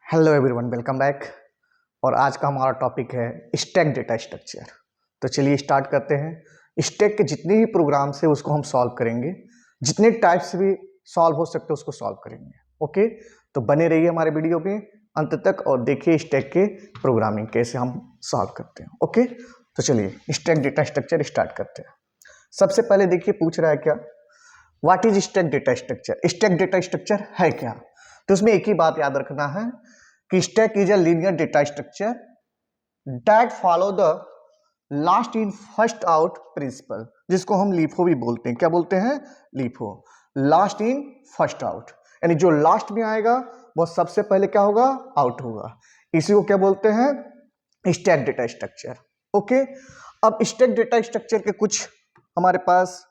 Hello everyone, welcome back. और आज का हमारा टॉपिक है स्टैक डेटा स्ट्रक्चर। तो चलिए स्टार्ट करते हैं। स्टैक के जितने भी प्रोग्राम्स है उसको हम सॉल्व करेंगे, जितने टाइप्स भी सॉल्व हो सकते हैं उसको सॉल्व करेंगे। ओके, तो बने रहिए हमारे वीडियो में अंत तक और देखिए स्टैक के प्रोग्रामिंग कैसे हम सॉल्व करते हैं। ओके, तो चलिए स्टैक डेटा स्ट्रक्चर स्टार्ट करते हैं। सबसे पहले देखिए पूछ रहा है क्या, what is stack data structure. Stack data structure है क्या? तो उसमें एक ही बात याद रखना है कि stack is a linear data structure that follow the last in first out principle, जिसको हम लीफो भी बोलते हैं। क्या बोलते हैं? LIFO, last in first out. यानी जो लास्ट में आएगा वो सबसे पहले क्या होगा? आउट होगा। इसी को क्या बोलते हैं? Stack data structure. ओके, अब स्टैक डेटा स्ट्रक्चर के कुछ हमारे पास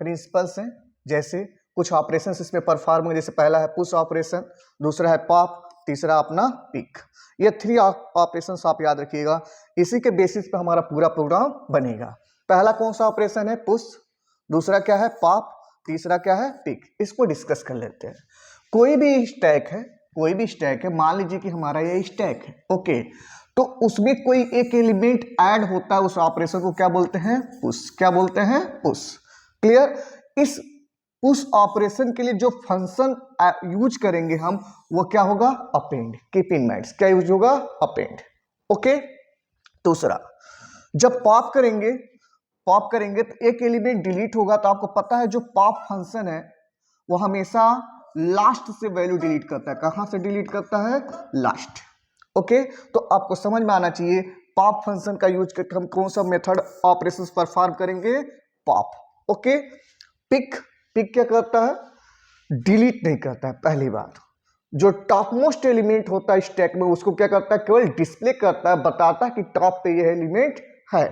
प्रिंसिपल्स हैं, जैसे कुछ ऑपरेशंस इसमें परफॉर्म होंगे। जैसे पहला है पुश ऑपरेशन, दूसरा है पॉप, तीसरा अपना पिक। ये थ्री ऑपरेशंस आप याद रखिएगा, इसी के बेसिस पे हमारा पूरा प्रोग्राम बनेगा। पहला कौन सा ऑपरेशन है? पुश, दूसरा क्या है? पॉप, तीसरा क्या है? पिक। इसको डिस्कस कर लेते हैं। कोई भी स्टैक है, कोई भी स्टैक है, मान लीजिए कि हमारा ये स्टैक है। ओके, तो उसमें कोई एक एलिमेंट ऐड होता है, उस ऑपरेशन को क्या बोलते हैं? पुश। क्या बोलते हैं? पुश। क्लियर? इस उस ऑपरेशन के लिए जो फंक्शन यूज करेंगे हम, वो क्या होगा? अपेंड। कीप इन माइंड, क्या यूज होगा? अपेंड। ओके, दूसरा जब पॉप करेंगे तो एक एलिमेंट डिलीट होगा। तो आपको पता है जो पॉप फंक्शन है वो हमेशा लास्ट से वैल्यू डिलीट करता है। कहां से डिलीट करता है? लास्ट। ओके, तो आपको समझ में आना चाहिए पॉप फंक्शन का यूज करके हम कौन सा मेथड ऑपरेशंस परफॉर्म करेंगे? पॉप। ओके, पिक क्या करता है? डिलीट नहीं करता है। पहली बात, जो टॉप मोस्ट एलिमेंट होता है स्टैक में उसको क्या करता है? केवल डिस्प्ले करता है, बताता है कि टॉप पे यह एलिमेंट है।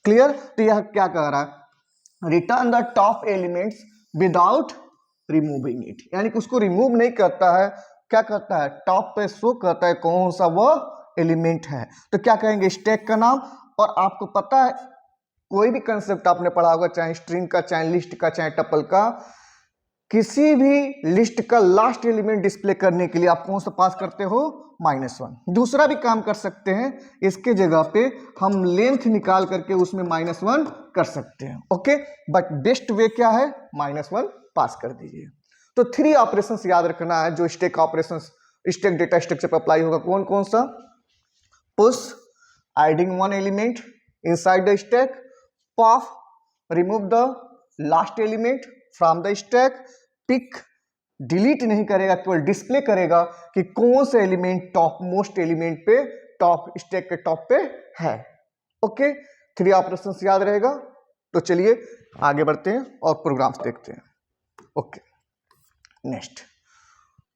क्लियर? तो यह क्या कह रहा है? Return the top elements without removing it, यानी कि उसको रिमूव नहीं करता है। क्या करता है? टॉप पे शो करता है कौन सा वो एलिमेंट है। तो क्या कहेंगे? स्टैक का नाम। और आपको पता है कोई भी कंसेप्ट आपने पढ़ा होगा, चाहे स्ट्रिंग का, चाहे लिस्ट का, चाहे टपल का, किसी भी लिस्ट का लास्ट एलिमेंट डिस्प्ले करने के लिए आप कौन सा पास करते हो? -1। दूसरा भी काम कर सकते हैं, इसके जगह पे हम लेंथ निकाल करके उसमें -1 कर सकते हैं। ओके, बट बेस्ट वे क्या है? -1 पास कर दीजिए। तो थ्री ऑपरेशंस याद रखना है जो stack operations stack data structure पर अप्लाई होगा। कौन कौन सा? Push, adding one element inside the stack, pop, remove the last element from the stack, pick, delete नहीं करेगा, केवल डिस्प्ले करेगा कि कौन सा एलिमेंट टॉप मोस्ट एलिमेंट पे, टॉप स्टैक के टॉप पे है। ओके, थ्री ऑपरेशंस याद रहेगा। तो चलिए आगे बढ़ते हैं और प्रोग्राम्स देखते हैं। ओके, नेक्स्ट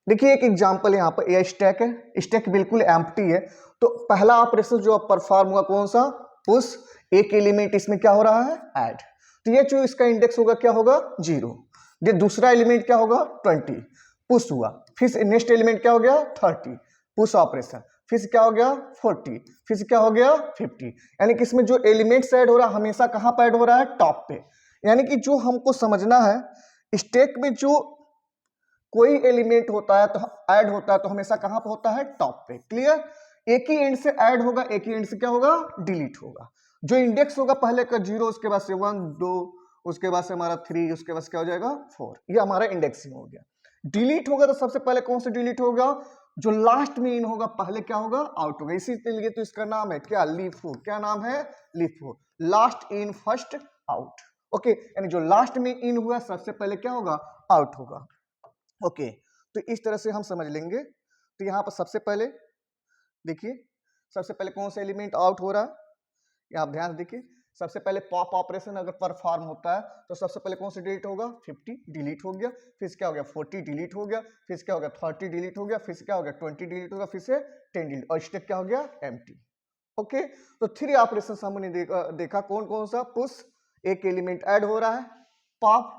देखिए एक एग्जांपल यहाँ पर ये स्टैक है, स्टैक बिल्कुल एम्प्टी है। तो पहला ऑपरेशन जो परफॉर्म हुआ कौन सा? पुश। एक एलिमेंट इसमें क्या हो रहा है? ऐड। तो ये जो इसका इंडेक्स होगा क्या होगा? 0। ये दूसरा एलिमेंट क्या होगा? 20। पुश हुआ, फिर नेक्स्ट एलिमेंट क्या हो गया? 30। पुश ऑपरेशन, फिर क्या हो गया? 40, फिर क्या हो गया? 50। यानी कि इसमें जो एलिमेंट्स ऐड हो रहा है हमेशा कहां पर ऐड हो रहा है? टॉप पे। यानी कि जो हमको समझना है, स्टैक में जो कोई एलिमेंट होता है तो ऐड होता है तो हमेशा कहां पे होता है? टॉप पे। क्लियर? एक ही एंड से ऐड होगा, एक ही एंड से क्या होगा? डिलीट होगा। जो इंडेक्स होगा पहले का 0, उसके बाद से 1 2, उसके बाद से हमारा 3, उसके बाद क्या हो जाएगा? 4। ये हमारा इंडेक्सिंग हो गया। डिलीट होगा तो सबसे पहले कौन से डिलीट होगा? जो लास्ट में इन होगा, पहले क्या होगा? आउट होगा। इसीलिए तो इसका नाम है क्या? लीफो। क्या नाम है? LIFO, last in first out. Okay, यानी जो लास्ट में इन हुआ सबसे पहले क्या होगा? आउट होगा। ओके, तो इस तरह से हम समझ लेंगे। तो यहां पर सबसे पहले देखिए, सबसे पहले कौन सा एलिमेंट आउट हो रहा है, ये आप ध्यान देखिए। सबसे पहले पॉप ऑपरेशन अगर परफॉर्म होता है तो सबसे पहले कौन सा डिलीट होगा? 50 डिलीट हो गया, फिर क्या हो गया? 40 डिलीट हो गया, फिर क्या हो गया? 30 डिलीट हो गया, फिर क्या हो गया? 20 डिलीट होगा, फिर से 10 डिलीट, और स्टेक क्या हो गया? एम्प्टी। ओके, तो थ्री ऑपरेशन हमने देखा कौन कौन सा? पुश, एक एलिमेंट ऐड हो रहा है। पॉप,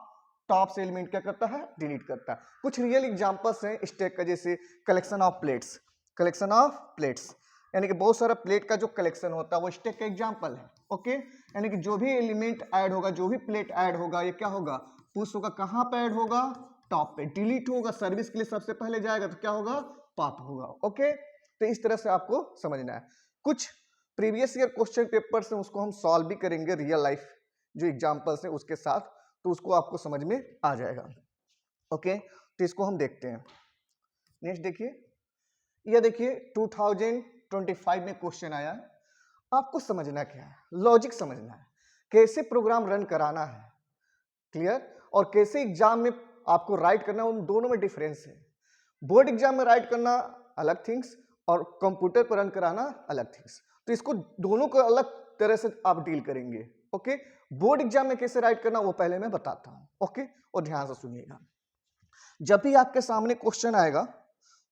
टॉप से एलिमेंट क्या करता है? डिलीट करता है। कुछ रियल एग्जांपल्स हैं स्टैक का, जैसे collection of plates. Collection of plates यानी कि बहुत सारा प्लेट का जो कलेक्शन होता है वो स्टैक का एग्जांपल है। ओके, यानी कि जो भी एलिमेंट ऐड होगा, जो भी प्लेट ऐड होगा, ये क्या होगा? पुश होगा। कहां पे ऐड होगा? टॉप पे। डिलीट होगा, सर्विस के लिए सबसे पहले जाएगा तो क्या होगा? पाथ होगा। ओके, तो इस तरह से आपको समझना है। कुछ प्रीवियस ईयर क्वेश्चन पेपर से उसको हम सॉल्व भी करेंगे रियल लाइफ जो एग्जांपल्स है उसके साथ, तो उसको आपको समझ में आ जाएगा। ओके, तो इसको हम देखते हैं। नेक्स्ट देखिए, यह देखिए 2025 में क्वेश्चन आया है। आपको समझना क्या है, लॉजिक समझना है, कैसे प्रोग्राम रन कराना है, क्लियर, और कैसे एग्जाम में आपको राइट करना है, उन दोनों में डिफरेंस है। बोर्ड एग्जाम में राइट करना अलग थिंग्स और कंप्यूटर पर रन कराना अलग थिंग्स, तो इसको दोनों को अलग तरह से आप डील करेंगे। ओके, बोर्ड एग्जाम में कैसे राइट करना वो पहले मैं बताता हूं। ओके, और ध्यान से सुनिएगा, जब भी आपके सामने क्वेश्चन आएगा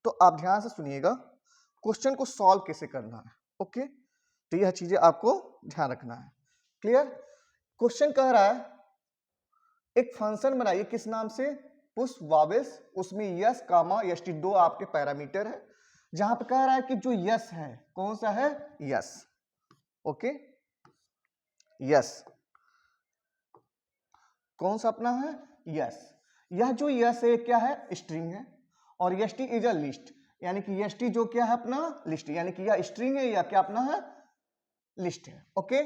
तो आप ध्यान से सुनिएगा, क्वेश्चन को सॉल्व कैसे करना है। ओके, तो यह चीजें आपको ध्यान रखना है। क्लियर, क्वेश्चन कह रहा है एक फंक्शन बनाइए, किस नाम से, पुश वावेल्स, उसमें यस कामा एस टी दो आपके पैरामीटर है, जहां पे कह रहा है कि जो यस है कौन सा है, यस। ओके, यस कौन सा अपना है, यस। यह जो यस है क्या है, स्ट्रिंग है, और S T is a list, यानी कि एस टी जो क्या है अपना लिस्ट, यानी कि यह स्ट्रिंग है या क्या अपना है, लिस्ट है। ओके,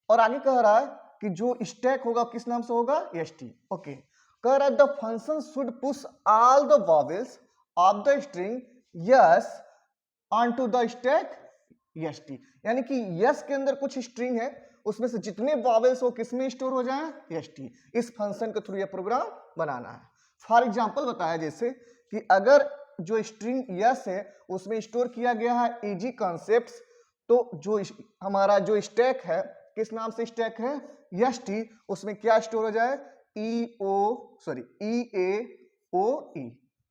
और आगे कह रहा है कि जो स्टैक होगा किस नाम से होगा, एस टी। ओके, कह रहा है the function should push all the vowels of the string yes onto the stack S T, यानी कि यस के अंदर कुछ स्ट्रिंग है, उसमें से जितने वॉवेल्स हो किस में स्टोर हो जाए, एस टी। इस फंक्शन के थ्रू यह प्रोग्राम बनाना है। फॉर एग्जांपल बताया जैसे कि अगर जो स्ट्रिंग यस है उसमें स्टोर किया गया है इजी कॉन्सेप्ट्स, तो जो हमारा जो स्टैक है किस नाम से स्टैक है, एस टी, उसमें क्या स्टोर हो जाए, ई ए ओ ई।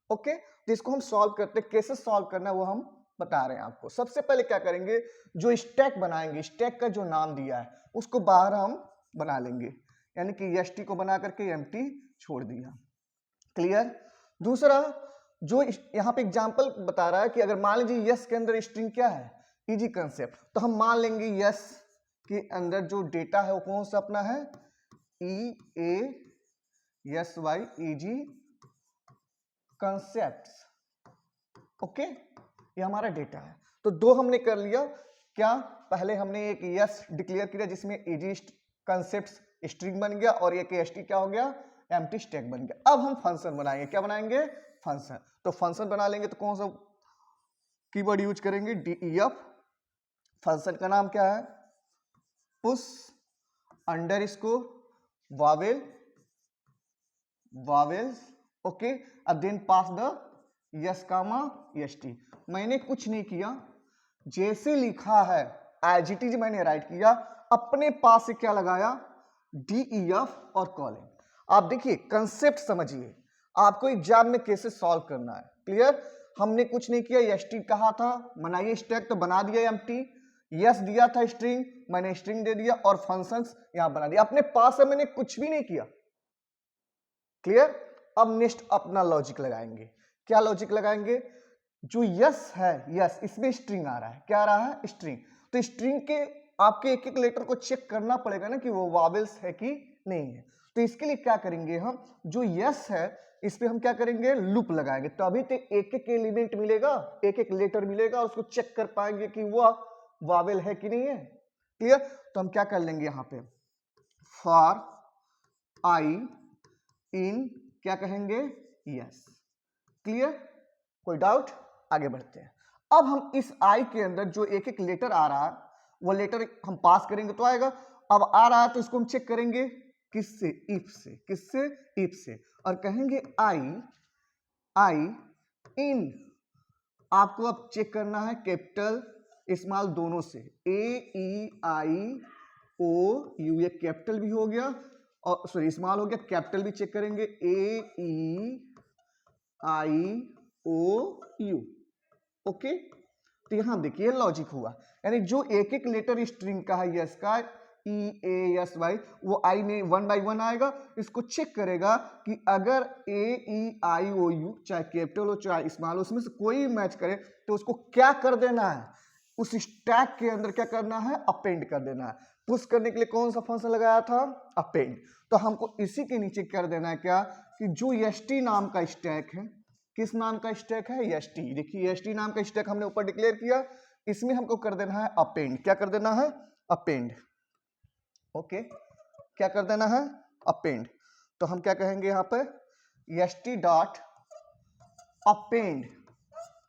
ओके, तो इसको हम सॉल्व करते हैं, कैसे सॉल्व करना है वो हम बता रहे हैं आपको। सबसे पहले क्या करेंगे, जो स्टैक बनाएंगे, स्टैक का जो नाम दिया है उसको बाहर हम बना लेंगे, यानी कि एस टी को बना करके एम्प्टी छोड़ दिया। क्लियर, दूसरा जो यहाँ पे एग्जांपल बता रहा है कि अगर मान लीजिए यस के अंदर स्ट्रिंग क्या है, इजी कंसेप्ट, तो हम मान लेंगे यस के अंदर जो डेटा है वो कौन सा अपना है, E A S Y, easy concepts. Okay, ये हमारा डेटा है। तो दो हमने कर लिया, क्या, पहले हमने एक यस डिक्लेयर किया जिसमें इजी कंसेप्ट्स स्ट्रिंग बन गया, और एक एस टी क्या हो गया, एम्प्टी स्टैक बन गया। अब हम फंक्शन बनाएंगे, क्या बनाएंगे, फंक्शन। तो फंक्शन बना लेंगे तो कौन सा कीवर्ड यूज करेंगे, डीईएफ। फंक्शन का नाम क्या है, पुश अंडरस्कोर वावेल्स। ओके, अब then pass the yes comma S T. मैंने कुछ नहीं किया, जैसे लिखा है एज इट इज मैंने राइट किया, अपने पास से क्या लगाया, डीईएफ और कॉलन। आप देखिए कंसेप्ट समझिए, आपको एग्जाम में कैसे सॉल्व करना है। क्लियर, हमने कुछ नहीं किया, एस टी कहा था बनाइए स्टैक तो बना दिया एम्प्टी, यस दिया था स्ट्रिंग, मैंने स्ट्रिंग दे दिया, और फंक्शंस यहां बना दिया, अपने पास से मैंने कुछ भी नहीं किया। क्लियर, अब नेक्स्ट अपना लॉजिक लगाएंगे। क्या लॉजिक लगाएंगे, जो यस है, यस इसमें स्ट्रिंग आ रहा है, क्या आ रहा है, स्ट्रिंग। तो स्ट्रिंग के आपके एक एक लेटर को चेक करना पड़ेगा ना कि वो वावेल्स है कि नहीं है। तो इसके लिए क्या करेंगे हम, जो यस है इस पे हम क्या करेंगे, लूप लगाएंगे, तो अभी तो एक एक एलिमेंट मिलेगा, एक एक लेटर मिलेगा, और उसको चेक कर पाएंगे कि वो वावेल है कि नहीं है। क्लियर, तो हम क्या कर लेंगे यहाँ पे, फॉर आई इन क्या कहेंगे, यस। क्लियर, कोई डाउट, आगे बढ़ते हैं। अब हम इस आई के अंदर जो एक एक लेटर आ रहा है वो लेटर हम पास करेंगे तो आएगा। अब आ रहा है तो इसको हम चेक करेंगे किससे, इफ से, किससे, इफ से, और कहेंगे आई इन। आपको अब चेक करना है कैपिटल स्मॉल दोनों से, ए ई आई ओ यू, ये कैपिटल भी हो गया और सॉरी स्मॉल हो गया, कैपिटल भी चेक करेंगे, ए E I O you. Okay, तो यहां देखिए लॉजिक हुआ, यानी जो एक एक लेटर स्ट्रिंग का है यस का, ई ए एस वाई, वो आई में वन बाई वन आएगा, इसको चेक करेगा कि अगर ए ई आई ओ यू चाहे कैपिटल हो चाहे स्मॉल, उसमें से कोई मैच करे तो उसको क्या कर देना है, उस स्टैक के अंदर क्या करना है, अपेंड कर देना है। पुश करने के लिए कौन सा फंक्शन लगाया था, अपेंड। तो हमको इसी के नीचे कर देना है क्या, कि जो एस टी नाम का स्टैक है किस नाम का स्टैक है, एस टी। देखिए एस टी नाम का स्टैक हमने ऊपर डिक्लेयर किया, इसमें हमको कर देना है अपेंड। क्या कर देना है, अपेंड। ओके, क्या कर देना है, अपेंड। तो हम क्या कहेंगे यहाँ पे, S T dot append.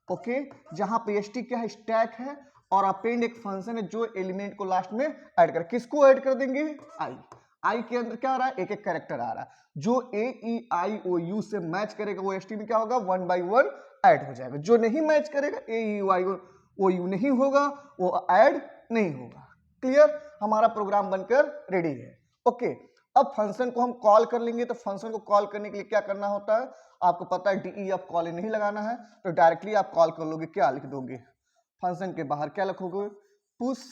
Okay, जहां पे एस टी क्या है, स्टैक है, और अपेंड एक फंक्शन है जो एलिमेंट को लास्ट में ऐड कर। किसको ऐड कर देंगे, आई। आई के अंदर क्या आ रहा है, एक एक कैरेक्टर आ रहा है, जो ए ई आई ओ यू से मैच करेगा वो एस टी में क्या होगा, 1 by 1 ऐड हो जाएगा। जो नहीं मैच करेगा, ए ई आई ओ यू नहीं होगा, वो ऐड नहीं होगा। क्लियर, हमारा प्रोग्राम बनकर रेडी है। ओके, अब फंक्शन को हम कॉल कर लेंगे। तो फंक्शन को कॉल करने के लिए क्या करना होता है, आपको पता है डी ऑफ कॉल नहीं लगाना है, तो डायरेक्टली आप कॉल कर लोगे। क्या लिख दोगे, फंक्शन के बाहर क्या लिखोगे, पुश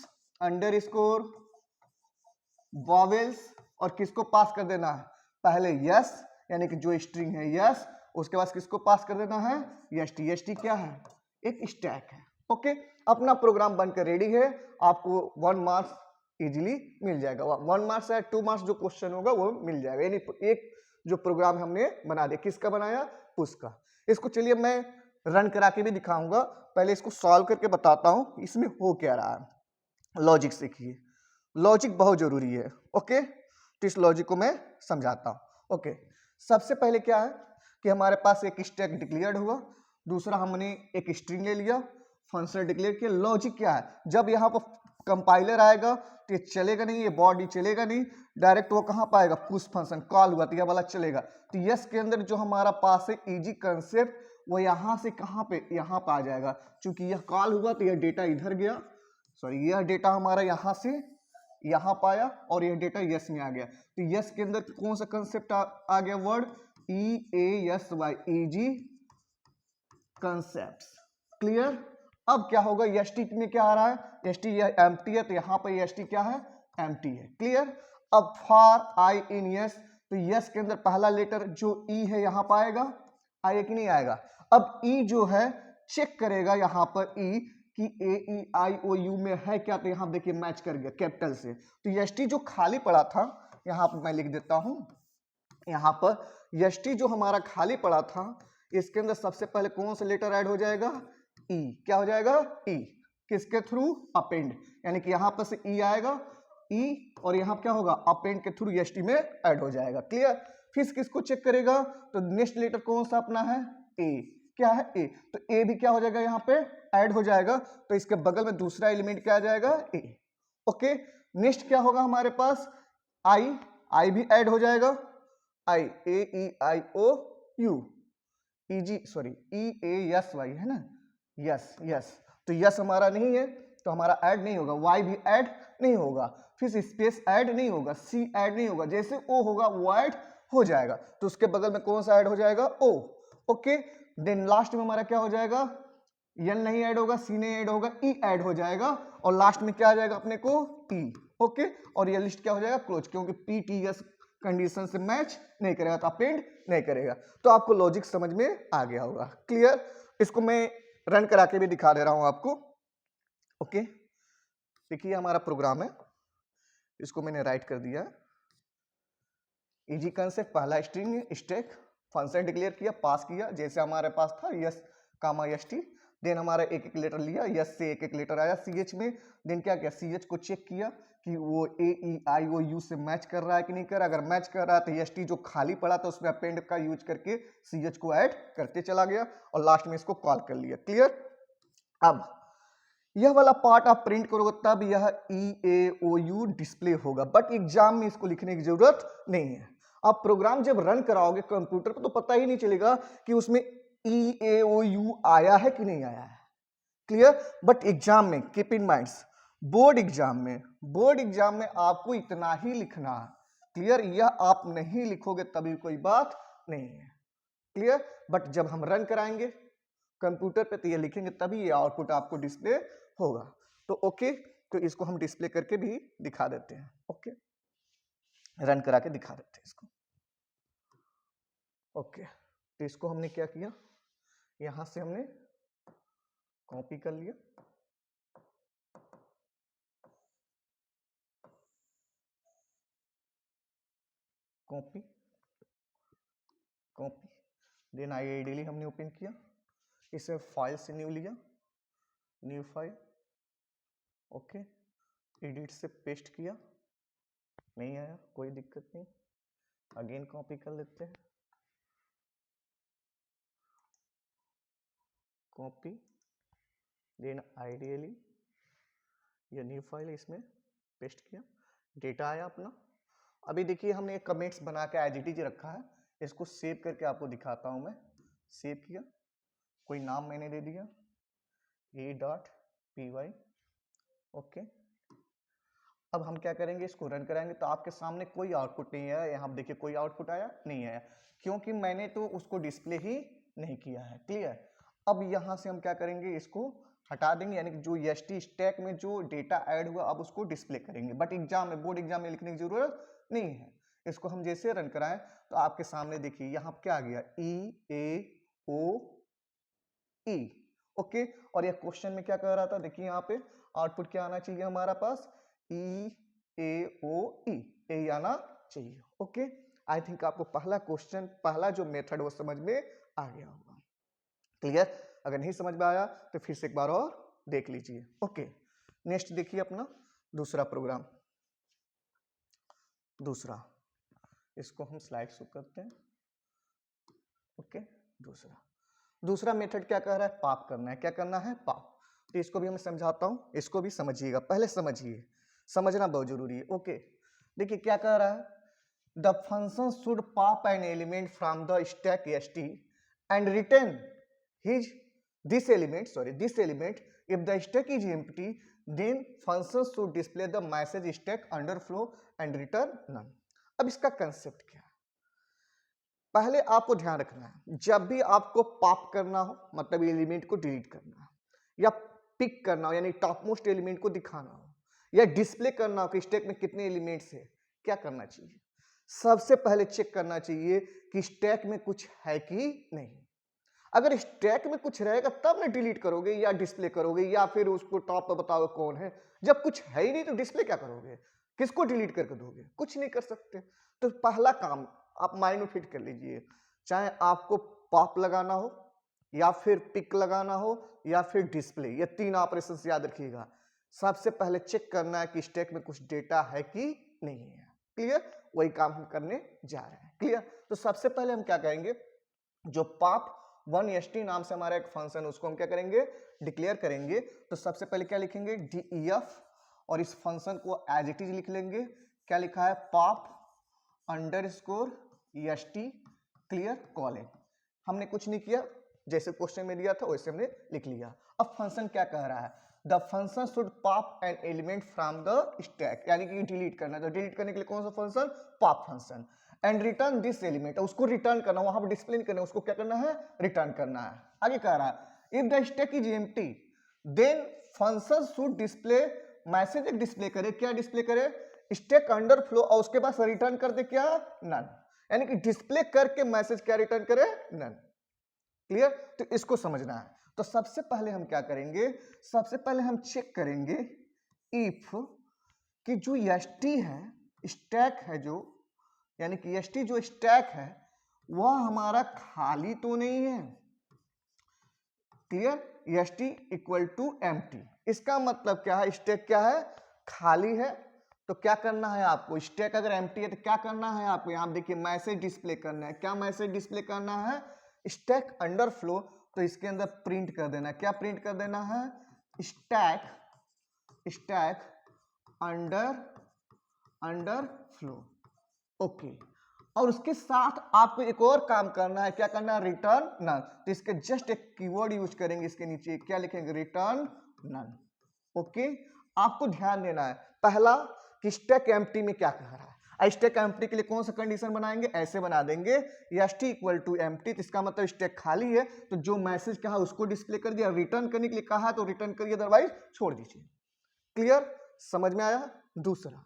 अंडरस्कोर वॉवेल्स, और किसको पास कर देना है, पहले यस, यानी कि जो स्ट्रिंग है यस, उसके बाद किसको पास कर देना है, एस टी। एस टी क्या है, एक स्टैक है। ओके, अपना प्रोग्राम बनकर रेडी है, आपको 1 मार्क्स इजीली मिल जाएगा। 1 मार्क्स या 2 मार्क्स जो क्वेश्चन होगा वो मिल जाएगा। यानी एक जो प्रोग्राम हमने बना दिया, किसका बनाया, पुश का। इसको चलिए मैं रन करा के भी दिखाऊंगा, पहले इसको सॉल्व करके बताता हूं इसमें हो क्या रहा है। लॉजिक सीखिए, लॉजिक बहुत जरूरी है। ओके, तो इस लॉजिक को मैं समझाता हूं। ओके, सबसे पहले क्या है कि हमारे पास एक स्टैक डिक्लेयर्ड हुआ, दूसरा हमने एक स्ट्रिंग ले लिया, फंक्शन डिक्लेयर किया। लॉजिक क्या है, जब यहाँ पर कंपाइलर आएगा तो ये चलेगा नहीं, ये बॉडी चलेगा नहीं, डायरेक्ट वो कहाँ पाएगा, पुश फंक्शन कॉल हुआ तो यह वाला चलेगा। तो यस के अंदर जो हमारा पास है इजी कंसेप्ट, वो यहाँ से कहाँ पे, यहाँ पे आ जाएगा। चूंकि यह कॉल हुआ तो यह डेटा इधर गया, सॉरी यह डेटा हमारा यहाँ से यहाँ पाया, और यह डेटा यस में आ गया। तो यस के अंदर कौन सा कंसेप्ट आ गया, word E A S Y, easy concept. Clear, अब क्या होगा, एस टी में क्या आ रहा है, एस टी यह एम्प्टी है, तो यहाँ पर एस टी क्या है, एम्प्टी है। क्लियर, अब फॉर आई इन यस, तो यस के अंदर पहला लेटर जो ई है यहाँ पाएगा, आएगा कि नहीं आएगा। अब ई जो है चेक करेगा यहाँ पर ई कि ए ई आई ओ यू में है क्या, तो यहाँ देखिए मैच कर गया कैपिटल से। तो एस टी जो खाली पड़ा था, यहाँ पर मैं लिख देता हूं, यहाँ पर एस टी जो हमारा खाली पड़ा था, इसके अंदर सबसे पहले कौन सा लेटर ऐड हो जाएगा, ई। क्या हो जाएगा, ई, किसके थ्रू, अपेंड, यानी कि यहां पर से ई आएगा, ई, और यहां क्या होगा, अपेंड के थ्रू एस टी में ऐड हो जाएगा। क्लियर, फिर किसको चेक करेगा, तो नेक्स्ट लेटर कौन सा अपना है, ए। क्या है, ए, तो ए भी क्या हो जाएगा, यहाँ पे ऐड हो जाएगा, तो इसके बगल में दूसरा एलिमेंट क्या आ जाएगा, ए। ओके, नेक्स्ट क्या होगा हमारे पास, आई, आई भी ऐड हो जाएगा, I, A E I O U, easy, sorry E A S Y है ना, यस यस। तो यस हमारा नहीं है तो हमारा ऐड नहीं होगा, वाई भी ऐड नहीं होगा, फिर स्पेस ऐड नहीं होगा, सी ऐड नहीं होगा, जैसे ओ होगा वो ऐड हो जाएगा। तो उसके बगल में कौन सा ऐड हो जाएगा, ओ। ओके, देन लास्ट में हमारा क्या हो जाएगा, एन नहीं ऐड होगा, सी नहीं ऐड होगा, ई ऐड हो जाएगा, और लास्ट में क्या आ जाएगा अपने को, टी। ओके, और ये लिस्ट क्या हो जाएगा, क्लोज, क्योंकि पी टी एस कंडीशन से मैच नहीं करेगा तो अपेंड नहीं करेगा। तो आपको लॉजिक समझ में आ गया होगा। क्लियर, इसको मैं रन करा के भी दिखा दे रहा हूं आपको। ओके, देखिए हमारा प्रोग्राम है, इसको मैंने राइट कर दिया। इजी कंसेप्ट, पहला स्ट्रिंग स्टैक, फंक्शन डिक्लेयर किया, पास किया, जैसे हमारे पास था yes comma S T. Then हमारा एक एक लेटर लिया, यस से एक एक लेटर आया सी एच में। देन क्या किया, सी एच को चेक किया कि वो ए ई आई ओ यू से मैच कर रहा है कि नहीं कर रहा। अगर मैच कर रहा है तो एस टी जो खाली पड़ा था उसमें अपेंड का यूज करके सी एच को ऐड करते चला गया, और लास्ट में इसको कॉल कर लिया। क्लियर, अब यह वाला पार्ट आप प्रिंट करोगे तब यह ई ए ओ यू डिस्प्ले होगा, बट एग्जाम में इसको लिखने की जरूरत नहीं है। आप प्रोग्राम जब रन कराओगे कंप्यूटर पर तो पता ही नहीं चलेगा कि उसमें ई ए ओ यू आया है कि नहीं आया है। क्लियर, बट एग्जाम में keep in mind, board exam में आपको इतना ही लिखना है। क्लियर, यह आप नहीं लिखोगे तभी कोई बात नहीं है। क्लियर, बट जब हम रन कराएंगे कंप्यूटर पे तो ये लिखेंगे तभी ये आउटपुट आपको डिस्प्ले होगा। तो ओके, तो इसको हम डिस्प्ले करके भी दिखा देते हैं। ओके, रन करा के दिखा देते हैं इसको। ओके, तो इसको हमने क्या किया, यहां से हमने कॉपी कर लिया, कॉपी कॉपी, देन आईआईडीएली हमने ओपन किया, इसे फाइल से न्यू लिया, न्यू फाइल, ओके, एडिट से पेस्ट किया, नहीं आया, कोई दिक्कत नहीं, अगेन कॉपी कर लेते हैं, कॉपी, देन आईडियली ये न्यू फाइल इसमें पेस्ट किया, डेटा आया अपना। अभी देखिए हमने एक कमेंट्स बना के एज इट इज रखा है, इसको सेव करके आपको दिखाता हूं मैं। सेव किया, कोई नाम मैंने दे दिया a.py, ओके। अब हम क्या करेंगे, इसको रन कराएंगे तो आपके सामने कोई आउटपुट नहीं आया। यहाँ देखिए कोई आउटपुट आया नहीं आया, क्योंकि मैंने तो उसको डिस्प्ले ही नहीं किया है। क्लियर। अब यहाँ से हम क्या करेंगे, इसको हटा देंगे, यानी कि जो एसटी स्टैक में जो डेटा ऐड हुआ अब उसको डिस्प्ले करेंगे। बट एग्जाम में, बोर्ड एग्जाम में लिखने की जरूरत नहीं है। इसको हम जैसे रन कराएं तो आपके सामने देखिए यहाँ क्या आ गया, EAOE, ओके। और ये क्वेश्चन में क्या कह रहा था, देखिए यहाँ पे आउटपुट क्या आना चाहिए हमारा पास, EAOE, यही आना चाहिए, ओके। आई थिंक आपको पहला क्वेश्चन, पहला जो मेथड वो समझ में आ गया होगा। क्लियर। अगर नहीं समझ में आया तो फिर से एक बार और देख लीजिए, ओके। नेक्स्ट देखिए अपना दूसरा प्रोग्राम, दूसरा, इसको हम स्लाइड शो करते हैं, ओके। दूसरा मेथड क्या कह रहा है, पॉप करना है। क्या करना है, पॉप। तो इसको भी मैं समझाता हूं, इसको भी समझिएगा, पहले समझिए, समझना बहुत जरूरी है, ओके। देखिए क्या कह रहा है, the function should pop an element from the stack st and return this element if the stack is empty, then function should display the message stack underflow and return none। अब इसका concept क्या है, पहले आपको ध्यान रखना है, जब भी आपको पॉप करना हो, मतलब एलिमेंट को डिलीट करना है, या पिक करना हो यानी टॉप मोस्ट एलिमेंट को दिखाना हो, या डिस्प्ले करना हो कि स्टैक में कितने एलिमेंट्स है, क्या करना चाहिए, सबसे पहले चेक करना चाहिए कि स्टैक में कुछ है कि नहीं। अगर स्टैक में कुछ रहेगा तब ना डिलीट करोगे या डिस्प्ले करोगे, या फिर उसको टॉप पर बताओगे कौन है। जब कुछ है ही नहीं तो डिस्प्ले क्या करोगे, किसको डिलीट करके दोगे, कुछ नहीं कर सकते। तो पहला काम आप माइंड में फिट कर लीजिए, चाहे आपको पॉप लगाना हो, या फिर पिक लगाना हो, या फिर डिस्प्ले, ये तीन ऑपरेशन याद रखिएगा। सबसे पहले चेक करना है कि स्टैक में कुछ डेटा है कि नहीं है। क्लियर। वही काम हम करने जा रहे हैं। क्लियर। तो सबसे पहले हम क्या करेंगे, जो पॉप 1st नाम से हमारा एक फंक्शन, उसको हम क्या करेंगे, डिक्लेयर करेंगे। तो सबसे पहले क्या लिखेंगे, def, और इस फंक्शन को एज इट इज लिख लेंगे। क्या लिखा है, pop _st क्लियर कॉलन। हमने कुछ नहीं किया, जैसे क्वेश्चन में दिया था वैसे हमने लिख लिया। अब फंक्शन क्या कह रहा है, the function should pop an element from the stack, यानी कि डिलीट करना है। तो डिलीट करने के लिए कौन सा function, pop function, and return this element, उसको रिटर्न करना, वहां पर डिस्प्ले नहीं करना, उसको क्या करना है, रिटर्न करना है। आगे कह रहा है, if the stack is empty then function should display, message display करे, क्या डिस्प्ले करे, स्टैक अंडरफ्लो, और उसके बाद रिटर्न कर दे क्या, नन, यानी कि डिस्प्ले करके मैसेज क्या रिटर्न करे, नन। क्लियर। तो इसको समझना है। तो सबसे पहले हम क्या करेंगे, सबसे पहले हम चेक करेंगे इफ कि जो st है, स्टैक है जो, यानी कि st जो स्टैक है वह हमारा खाली तो नहीं है। Clear. st equal to empty, इसका मतलब क्या है, स्टैक क्या है, खाली है। तो क्या करना है आपको, स्टैक अगर एम्प्टी है तो क्या करना है आपको, यहां देखिए मैसेज डिस्प्ले करना है। क्या मैसेज डिस्प्ले करना है, स्टैक अंडरफ्लो, तो इसके अंदर प्रिंट कर देना है। क्या प्रिंट कर देना है, स्टैक अंडरफ्लो, ओके। और उसके साथ आपको एक और काम करना है, क्या करना है, रिटर्न नन। तो इसके जस्ट एक कीवर्ड यूज करेंगे, इसके नीचे क्या लिखेंगे, रिटर्न नन, ओके। आपको ध्यान देना है पहला कि स्टैक एम्प्टी में क्या कह रहा है। स्टैक एम्प्टी के लिए कौन सा कंडीशन बनाएंगे, ऐसे बना देंगे, st इक्वल टू एम्प्टी, तो इसका मतलब स्टैक खाली है, तो जो मैसेज कहा उसको डिस्प्ले कर दिया, रिटर्न करने के लिए कहा तो रिटर्न करिए, अदरवाइज छोड़ दीजिए। क्लियर, समझ में आया। दूसरा,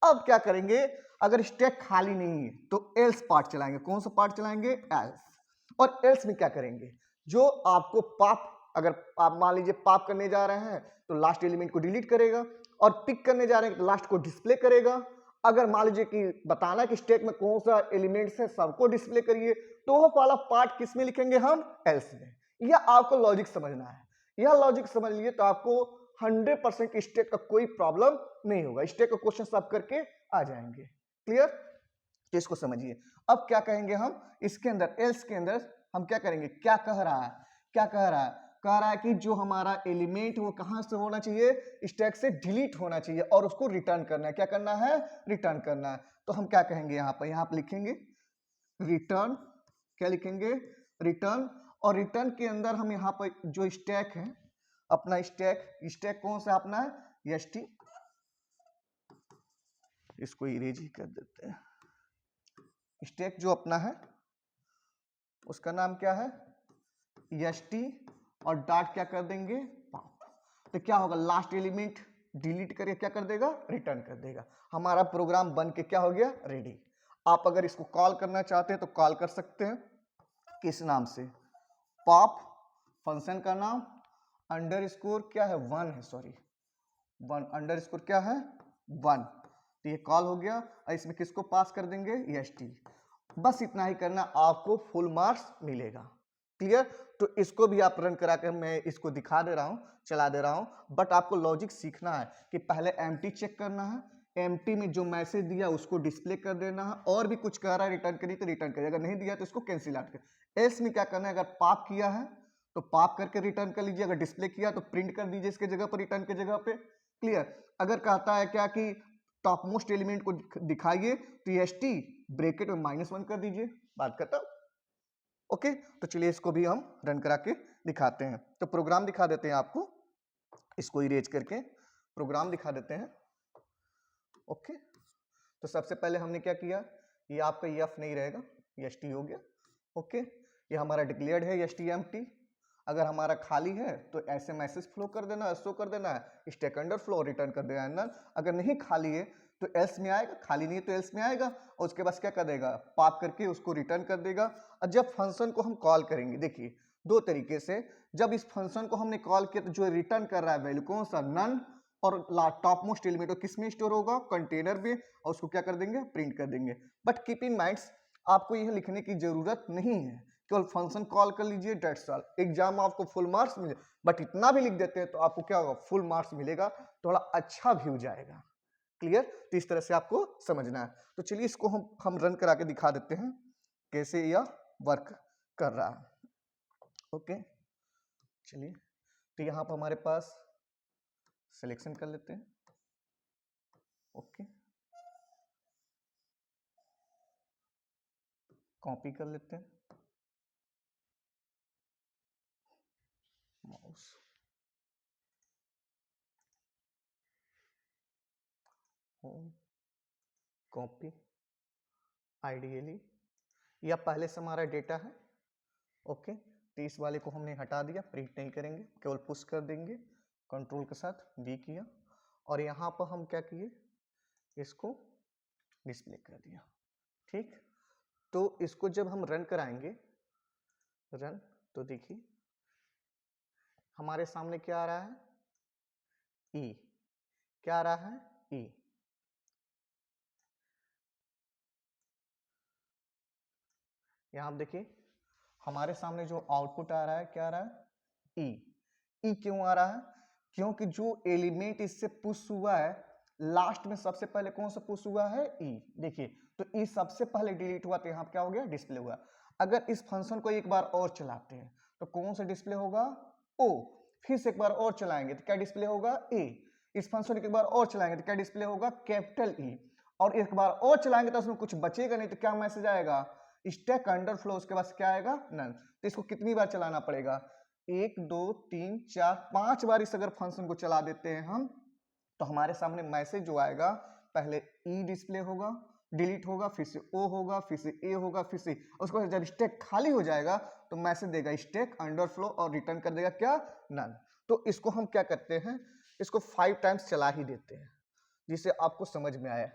अब क्या करेंगे, अगर स्टैक खाली नहीं है तो एल्स पार्ट चलाएंगे। कौन सा पार्ट चलाएंगे, एल्स। और एल्स में क्या करेंगे, जो आपको पॉप, अगर आप मान लीजिए पॉप करने जा रहे हैं तो लास्ट एलिमेंट को डिलीट करेगा, और पिक करने जा रहे हैं तो लास्ट को डिस्प्ले करेगा। अगर मान लीजिए कि बताना कि स्टैक में कौन सा एलिमेंट्स है सबको डिस्प्ले करिए, टॉप वाला पार्ट किस में लिखेंगे हम, एल्स में। यह आपको लॉजिक समझना है, यह लॉजिक समझ लिए तो आपको 100% स्टेट का कोई प्रॉब्लम नहीं होगा, स्टेट का क्वेश्चन सब करके आ जाएंगे। क्लियर, तो इसको समझिए। अब क्या कहेंगे हम इसके अंदर, एल्स के अंदर हम क्या करेंगे, क्या कह रहा है, क्या कह रहा है, कह रहा है कि जो हमारा एलिमेंट वो कहां से होना चाहिए, स्टैक से डिलीट होना चाहिए और उसको रिटर्न करना है। क्या करना है, रिटर्न करना है। तो हम क्या कहेंगे यहाँ पर लिखेंगे रिटर्न, क्या लिखेंगे, रिटर्न। और रिटर्न के अंदर हम यहाँ पर जो स्टैक है अपना, स्टैक कौन सा अपना है, एसटी, इसको इरेज ही कर देते हैं। स्टैक जो अपना है उसका नाम क्या है, एसटी, और डॉट क्या कर देंगे, पॉप। तो क्या होगा, लास्ट एलिमेंट डिलीट करके क्या कर देगा, रिटर्न कर देगा। हमारा प्रोग्राम बन के क्या हो गया, रेडी। आप अगर इसको कॉल करना चाहते हैं तो कॉल कर सकते हैं, किस नाम से, पॉप, फंक्शन का नाम, अंडरस्कोर क्या है, 1 है, सॉरी 1, अंडरस्कोर क्या है, 1। तो ये कॉल हो गया और इसमें किसको पास कर देंगे, एसटी। बस इतना ही करना, आपको फुल मार्क्स मिलेगा। क्लियर, तो इसको भी आप रन करा कर, मैं इसको दिखा दे रहा हूं, चला दे रहा हूं, बट आपको लॉजिक सीखना है कि पहले एम्प्टी चेक करना है, एम्प्टी में जो मैसेज दिया उसको डिस्प्ले कर देना है, और भी कुछ कह रहा है रिटर्न करिए तो रिटर्न करिए, अगर नहीं दिया तो इसको कैंसिल आउट कर। एल्स में क्या करना है, अगर पाप किया है तो पाप करके रिटर्न कर लीजिए, अगर डिस्प्ले किया तो प्रिंट कर दीजिए इसके जगह पर, रिटर्न के जगह पे। क्लियर, अगर कहता है क्या कि टॉप मोस्ट एलिमेंट को दिखाइए तो एसटी ब्रैकेट में -1 कर दीजिए, बात खत्म। ओके, तो चलिए इसको भी हम रन करा के दिखाते हैं। तो प्रोग्राम दिखा देते हैं आपको, इसको इरेज करके प्रोग्राम दिखा देते हैं। ओके, तो सबसे पहले हमने क्या किया, ये आपका एफ नहीं रहेगा, एस टी हो गया। ओके, ये हमारा डिक्लेयर्ड है एसटीएमटी। अगर हमारा खाली है तो ऐसे मैसेज फ्लो कर देना है, शो कर देना है स्टैक अंडर फ्लो, रिटर्न कर देना है नल। अगर नहीं खाली है तो एल्स में आएगा, खाली नहीं है तो एल्स में आएगा, और उसके बाद क्या कर देगा, पाप करके उसको रिटर्न कर देगा। और जब फंक्शन को हम कॉल करेंगे, देखिए 2 तरीके से, जब इस फंक्शन को हमने कॉल किया तो जो रिटर्न कर रहा है वैल्यू कौन सा, नन, और टॉप मोस्ट एलिमेंट किस में स्टोर होगा, कंटेनर में, और उसको क्या कर देंगे, प्रिंट कर देंगे। बट कीप इन माइंड, आपको यह लिखने की जरूरत नहीं है, केवल फंक्शन कॉल कर लीजिए, डेट्स ऑल। एग्जाम में आपको फुल मार्क्स मिले, बट इतना भी लिख देते हैं तो आपको क्या होगा, फुल मार्क्स मिलेगा, थोड़ा अच्छा व्यू जाएगा। क्लियर, तो इस तरह से आपको समझना है। तो चलिए इसको हम रन करा के दिखा देते हैं कैसे यह वर्क कर रहा है। ओके, चलिए, तो यहाँ पर हमारे पास सिलेक्शन कर लेते हैं। ओके, कॉपी कर लेते हैं, माउस, होम, कॉपी, आइडियली यह पहले से हमारा डेटा है। ओके, तो इस वाले को हमने हटा दिया, प्रिंट नहीं करेंगे, केवल पुश कर देंगे, कंट्रोल के साथ वी किया, और यहाँ पर हम क्या किए, इसको डिस्प्ले कर दिया। ठीक, तो इसको जब हम रन कराएंगे, रन, तो देखिए हमारे सामने क्या आ रहा है, ई, क्या आ रहा है, ई। यहां आप देखिए हमारे सामने जो आउटपुट आ रहा है, क्या आ रहा है, ई। ई क्यों आ रहा है, क्योंकि जो एलिमेंट इससे पुश हुआ है, लास्ट में सबसे पहले कौन सा पुश हुआ है, ई। देखिए, तो ई सबसे पहले डिलीट हुआ, तो यहाँ क्या हो गया, डिस्प्ले हुआ। अगर इस फंक्शन को एक बार और चलाते हैं तो कौन सा डिस्प्ले होगा, ओ। फिर से एक बार और चलाएंगे तो क्या डिस्प्ले होगा, ए। इस फंक्शन को एक बार और चलाएंगे तो क्या डिस्प्ले होगा, कैपिटल ई। और एक बार और चलाएंगे तो उसमें कुछ बचेगा नहीं, तो क्या मैसेज आएगा, स्टैक अंडरफ्लो, उसके बाद क्या आएगा, नन। तो इसको कितनी बार चलाना पड़ेगा, 1 2 3 4 5 बार इस अगर फंक्शन को चला देते हैं हम, तो हमारे सामने मैसेज जो आएगा, पहले ई डिस्प्ले होगा, डिलीट होगा, फिर से ओ होगा, फिर से ए होगा, फिर से, उसको जब स्टैक खाली हो जाएगा तो मैसेज देगा स्टैक अंडरफ्लो, और रिटर्न कर देगा क्या, नन। तो इसको हम क्या करते हैं, इसको 5 टाइम्स चला ही देते हैं, जिससे आपको समझ में आया।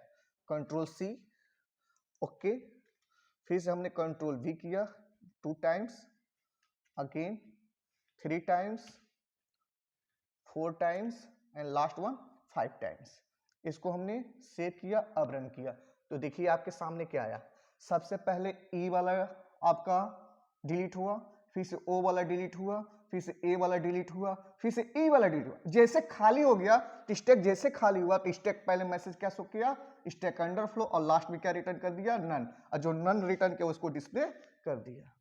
कंट्रोल सी, ओके, फिर से हमने कंट्रोल वी किया 2 times, again 3 times, 4 times, and last one 5 times. इसको हमने सेव किया, अब रन किया, तो देखिए आपके सामने क्या आया, सबसे पहले ई वाला आपका डिलीट हुआ, फिर से ओ वाला डिलीट हुआ, फिर से ए वाला डिलीट हुआ, फिर से ई वाला डिलीट हुआ। जैसे खाली हो गया तो स्टैक जैसे खाली हुआ तो स्टैक पहले मैसेज क्या शो किया, स्टैक अंडरफ्लो, और लास्ट में क्या रिटर्न कर दिया, नन, और जो नन रिटर्न किया उसको डिस्प्ले कर दिया।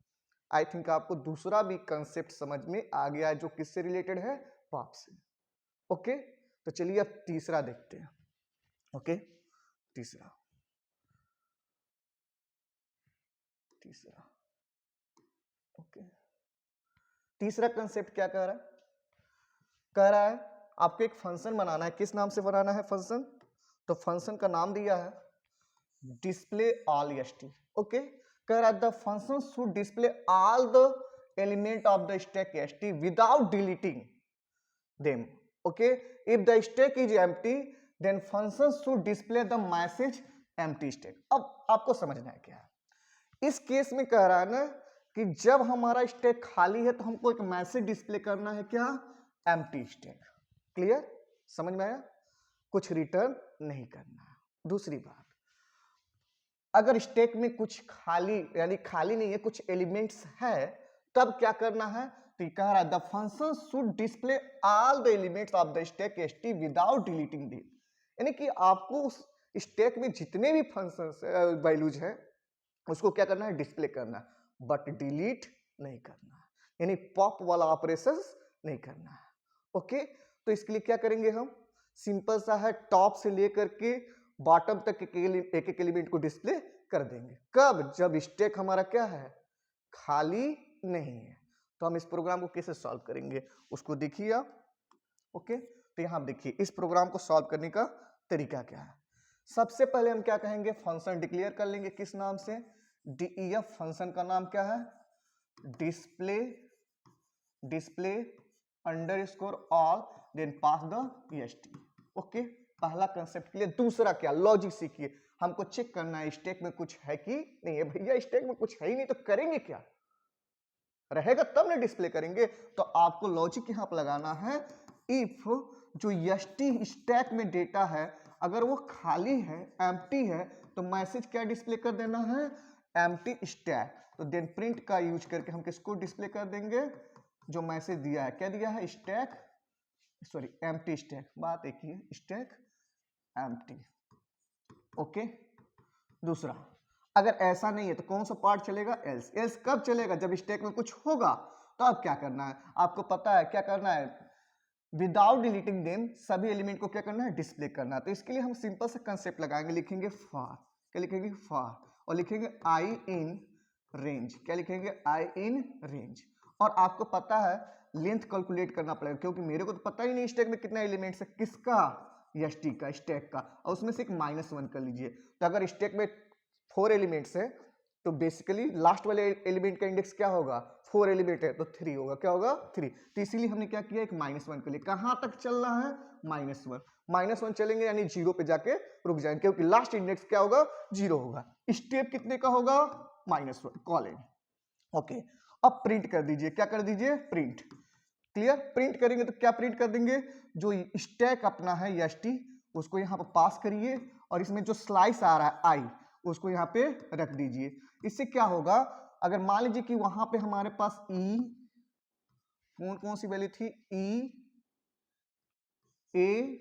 आई थिंक आपको दूसरा भी कंसेप्ट समझ में आ गया है जो किससे रिलेटेड है, पॉप से। ओके, तो चलिए अब तीसरा देखते हैं। ओके, तीसरा ओके, तीसरा कंसेप्ट क्या कह रहा है, कह रहा है आपको एक फंक्शन बनाना है। किस नाम से बनाना है फंक्शन, तो फंक्शन का नाम दिया है डिस्प्ले ऑल एसटी। ओके, कह रहा है the function should display all the element of the stack ST without deleting them. Okay, if the stack is empty then function should display the message empty stack. अब आपको समझना है क्या है इस केस में, कह रहा है ना कि जब हमारा स्टैक खाली है तो हमको एक मैसेज डिस्प्ले करना है, क्या, एम्प्टी स्टैक। क्लियर, समझ में आया, कुछ रिटर्न नहीं करना है। दूसरी बात, अगर स्टैक में कुछ खाली यानी खाली नहीं है, कुछ एलिमेंट्स है, तब क्या करना है, तो कह रहा है the function should display all the elements of the stack ST without deleting them. यानी कि आपको उस स्टैक में जितने भी फंक्शन वैल्यूज है उसको क्या करना है, डिस्प्ले करना है, बट डिलीट नहीं करना है, यानी पॉप वाला ऑपरेशन नहीं करना है। ओके, तो इसके लिए क्या करेंगे हम, सिंपल सा है, टॉप से लेकर के बॉटम तक एक एक एलिमेंट को डिस्प्ले कर देंगे। कब, जब स्टैक हमारा क्या है, खाली नहीं है। तो हम इस प्रोग्राम को कैसे सॉल्व करेंगे उसको देखिए आप। ओके, तो यहां देखिए इस प्रोग्राम को सॉल्व करने का तरीका क्या है। सबसे पहले हम क्या कहेंगे, फंक्शन डिक्लेयर कर लेंगे, किस नाम से, डीईएफ। फंक्शन का नाम क्या है, display underscore all, then pass the ST. Okay, पहला कंसेप्ट के लिए। दूसरा क्या, लॉजिक सीखिए, हमको चेक करना है स्टैक में कुछ है कि नहीं है। भैया स्टैक में कुछ है ही नहीं तो करेंगे क्या, रहेगा तब ना डिस्प्ले करेंगे। तो आपको लॉजिक यहां पर लगाना है, इफ जो एसटी स्टैक में डेटा है अगर वो खाली है, एम्प्टी है, तो मैसेज क्या डिस्प्ले कर देना है, एम्प्टी स्टैक। तो देन प्रिंट का यूज करके हम किसको डिस्प्ले कर देंगे, जो मैसेज दिया है, क्या दिया है, स्टैक, सॉरी एम्प्टी स्टैक, बात एक ही है, स्टैक एम्प्टी। ओके, दूसरा, अगर ऐसा नहीं है तो कौन सा पार्ट चलेगा, एल्स। एल्स कब चलेगा, जब स्टैक में कुछ होगा। तो अब क्या करना है, आपको पता है क्या करना है, विदाउट डिलीटिंग देम, सभी एलिमेंट को क्या करना है, डिस्प्ले करना है। तो इसके लिए हम सिंपल सा कंसेप्ट लगाएंगे, लिखेंगे फॉर, क्या लिखेंगे, फॉर, और लिखेंगे आई इन रेंज, क्या लिखेंगे, आई इन रेंज। और आपको पता है लेंथ कैलकुलेट करना पड़ेगा, क्योंकि मेरे को तो पता ही नहीं स्टैक में कितना एलिमेंट्स है, किसका, एसटी का, स्टैक का, और उसमें से एक -1 कर लीजिए। तो अगर स्टैक में 4 एलिमेंट्स है तो बेसिकली लास्ट वाले एलिमेंट का इंडेक्स क्या होगा, 4 एलिमेंट है तो 3 होगा, क्या होगा, 3। तो इसीलिए हमने क्या किया, एक -1 के लिए। कहां तक चलना है, -1 चलेंगे यानी 0 पे जाके रुक जाएंगे, क्योंकि लास्ट इंडेक्स क्या होगा, 0 होगा। स्टेप कितने का होगा, -1, कॉलन। ओके, अब प्रिंट कर दीजिए, क्या कर दीजिए, प्रिंट। क्लियर, प्रिंट करेंगे तो क्या प्रिंट कर देंगे, जो स्टैक अपना है एसटी उसको यहाँ पर पास करिए, और इसमें जो स्लाइस आ रहा है आई उसको यहाँ पे रख दीजिए। इससे क्या होगा, अगर मान लीजिए कि वहां पे हमारे पास ई, कौन कौन सी वैल्यू थी, ई, ए,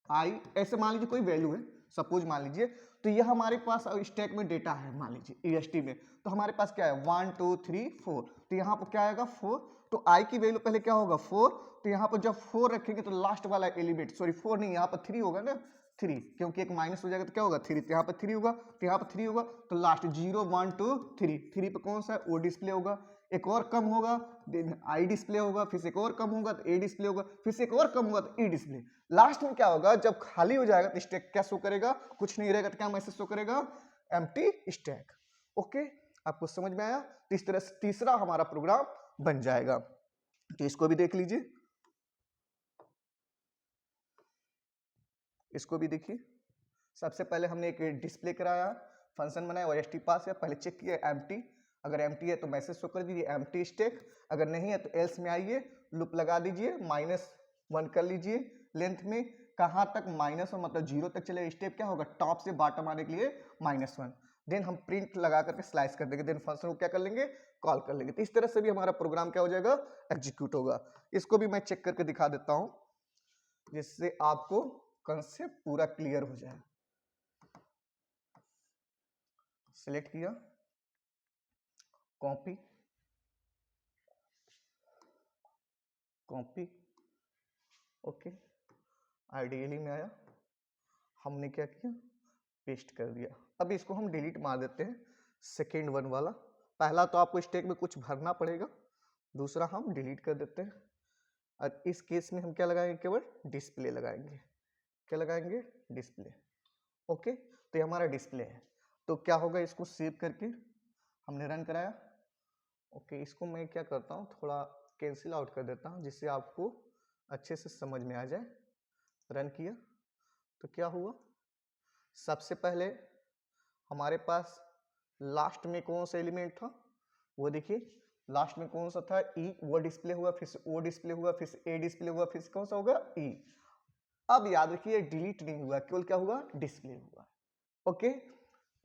आई, ऐसे मान लीजिए कोई वैल्यू है, सपोज मान लीजिए, तो यह हमारे पास स्टैक में डेटा है, मान लीजिए ईएसटी में, तो हमारे पास क्या है, 1 2 3 4, तो यहाँ पर क्या आएगा 4, तो आई की वैल्यू पहले क्या होगा 4, तो यहाँ पर जब 4 रखेंगे तो लास्ट वाला एलिमेंट, सॉरी 4 नहीं, यहाँ पर 3 होगा ना, 3, क्योंकि एक माइनस हो जाएगा तो क्या होगा 3, तो यहाँ पर 3 होगा, तो यहाँ पर 3 होगा, तो लास्ट 0 1 2 3, 3 पे कौन सा है, ओ डिस्प्ले होगा। एक और कम होगा, देन आई डिस्प्ले होगा, फिर से एक और कम होगा तो ए डिस्प्ले होगा, फिर से एक और कम होगा तो ई डिस्प्ले। लास्ट में क्या होगा, जब खाली हो जाएगा तो स्टैक क्या शो करेगा, कुछ नहीं रहेगा तो क्या मैसेज शो करेगा, एम्प्टी स्टैक। ओके, आपको समझ में आया। तो इस तरह से तीसरा हमारा प्रोग्राम बन जाएगा। तो इसको भी देख लीजिए, इसको भी देखिए। सबसे पहले हमने एक डिस्प्ले कराया, फंक्शन बनाया और एसटी पास है, पहले चेक किया एम्प्टी, अगर एम्प्टी है तो मैसेज शो कर दीजिए एम्प्टी स्टैक, अगर नहीं है तो एल्स में आइए, लूप लगा दीजिए, -1 कर लीजिए लेंथ में, कहां तक, -1 मतलब 0 तक चलेगा। स्टेप क्या होगा, टॉप से बॉटम आने के लिए -1, देन हम प्रिंट लगा करके स्लाइस कर देंगे, देन फंक्शन को क्या कर लेंगे, कॉल कर लेंगे। तो इस तरह से भी हमारा प्रोग्राम क्या हो जाएगा, एग्जीक्यूट होगा। इसको भी मैं चेक करके दिखा देता हूं जिससे आपको कंसेप्ट पूरा क्लियर हो जाए। सिलेक्ट किया, कॉपी कॉपी, ओके, आईडीएलई में आया, हमने क्या किया, पेस्ट कर दिया। अब इसको हम डिलीट मार देते हैं, सेकेंड वन वाला। पहला तो आपको स्टैक में कुछ भरना पड़ेगा, दूसरा हम डिलीट कर देते हैं। और इस केस में हम क्या लगाएंगे, केवल डिस्प्ले लगाएंगे। क्या लगाएंगे, डिस्प्ले। ओके, तो ये हमारा डिस्प्ले है। तो क्या होगा, इसको सेव करके हमने रन कराया। ओके, इसको मैं क्या करता हूँ, थोड़ा कैंसिल आउट कर देता हूँ जिससे आपको अच्छे से समझ में आ जाए। रन किया तो क्या हुआ, सबसे पहले हमारे पास लास्ट में कौन सा एलिमेंट था, वो देखिए लास्ट में कौन सा था, ई, वो डिस्प्ले हुआ, फिर से ओ डिस्प्ले हुआ, फिर से ए डिस्प्ले हुआ, फिर से कौन सा होगा, ई। अब याद रखिए डिलीट नहीं हुआ, केवल क्या हुआ, डिस्प्ले हुआ। ओके,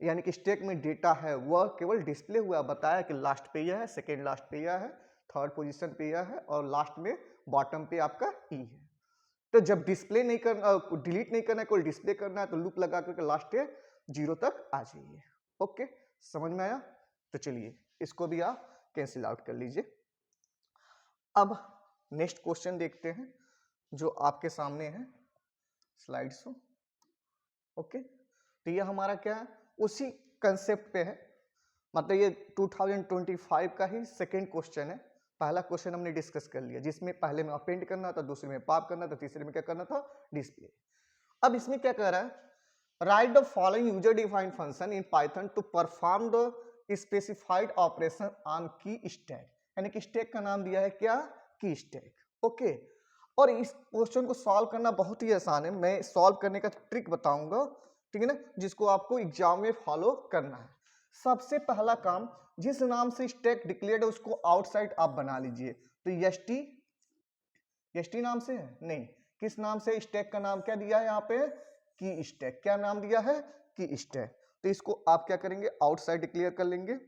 यानी कि स्टैक में डेटा है वह केवल डिस्प्ले हुआ, बताया कि लास्ट पे यह है, सेकेंड लास्ट पे यह है, थर्ड पोजीशन पे यह है, और लास्ट में बॉटम पे आपका ई है। तो जब डिस्प्ले नहीं करना, डिलीट नहीं करना है, कोई डिस्प्ले करना है, तो लूप लगा करके लास्ट पे 0 तक आ जाइए। ओके, समझ में आया। तो चलिए इसको भी आप कैंसिल आउट कर लीजिए। अब नेक्स्ट क्वेश्चन देखते हैं जो आपके सामने है, स्लाइड शो। ओके, तो ये हमारा क्या है, उसी कंसेप्ट पे है, मतलब ये 2025 का ही सेकेंड क्वेश्चन है। पहला क्वेश्चन हमने डिस्कस कर लिया जिसमें पहले में अपेंड करना था, दूसरे में पॉप करना था, तीसरे में क्या करना था, डिस्प्ले। अब इसमें क्या कह रहा है, write the following user defined function in Python to perform the specified operation on key stack. यानी कि स्टैक का नाम दिया है क्या, की स्टैक। ओके, और इस क्वेश्चन को सॉल्व करना बहुत ही आसान है, मैं सॉल्व करने का ट्रिक बताऊंगा, ठीक है ना, जिसको आपको एग्जाम में फॉलो करना है। सबसे पहला काम, जिस नाम से स्टैक डिक्लेयर्ड है उसको आउटसाइड आप बना लीजिए। तो एसटी नाम से है, नहीं, किस नाम से, स्टैक का नाम क्या दिया है यहाँ पे, की स्टैक। क्या नाम दिया है, की स्टैक। तो इसको आप क्या करेंगे, आउटसाइड डिक्लेयर कर लेंगे।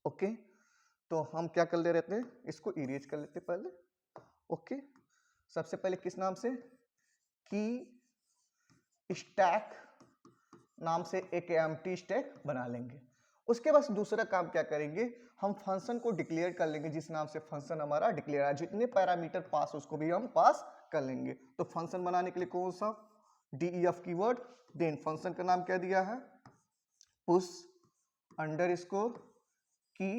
ओके, तो हम क्या कर ले रहते हैं, इसको इरेज कर लेते पहले। ओके, सबसे पहले किस नाम से, की स्टैक नाम से एक एम्प्टी स्टैक बना लेंगे। उसके बाद दूसरा काम क्या करेंगे, हम फंक्शन को डिक्लेयर कर लेंगे जिस नाम से फंक्शन हमारा डिक्लेयर है, जितने पैरामीटर पास उसको भी हम पास कर लेंगे। तो फंक्शन बनाने के लिए कौन सा, डीईएफ कीवर्ड, देन फंक्शन का नाम क्या दिया है, push underscore key,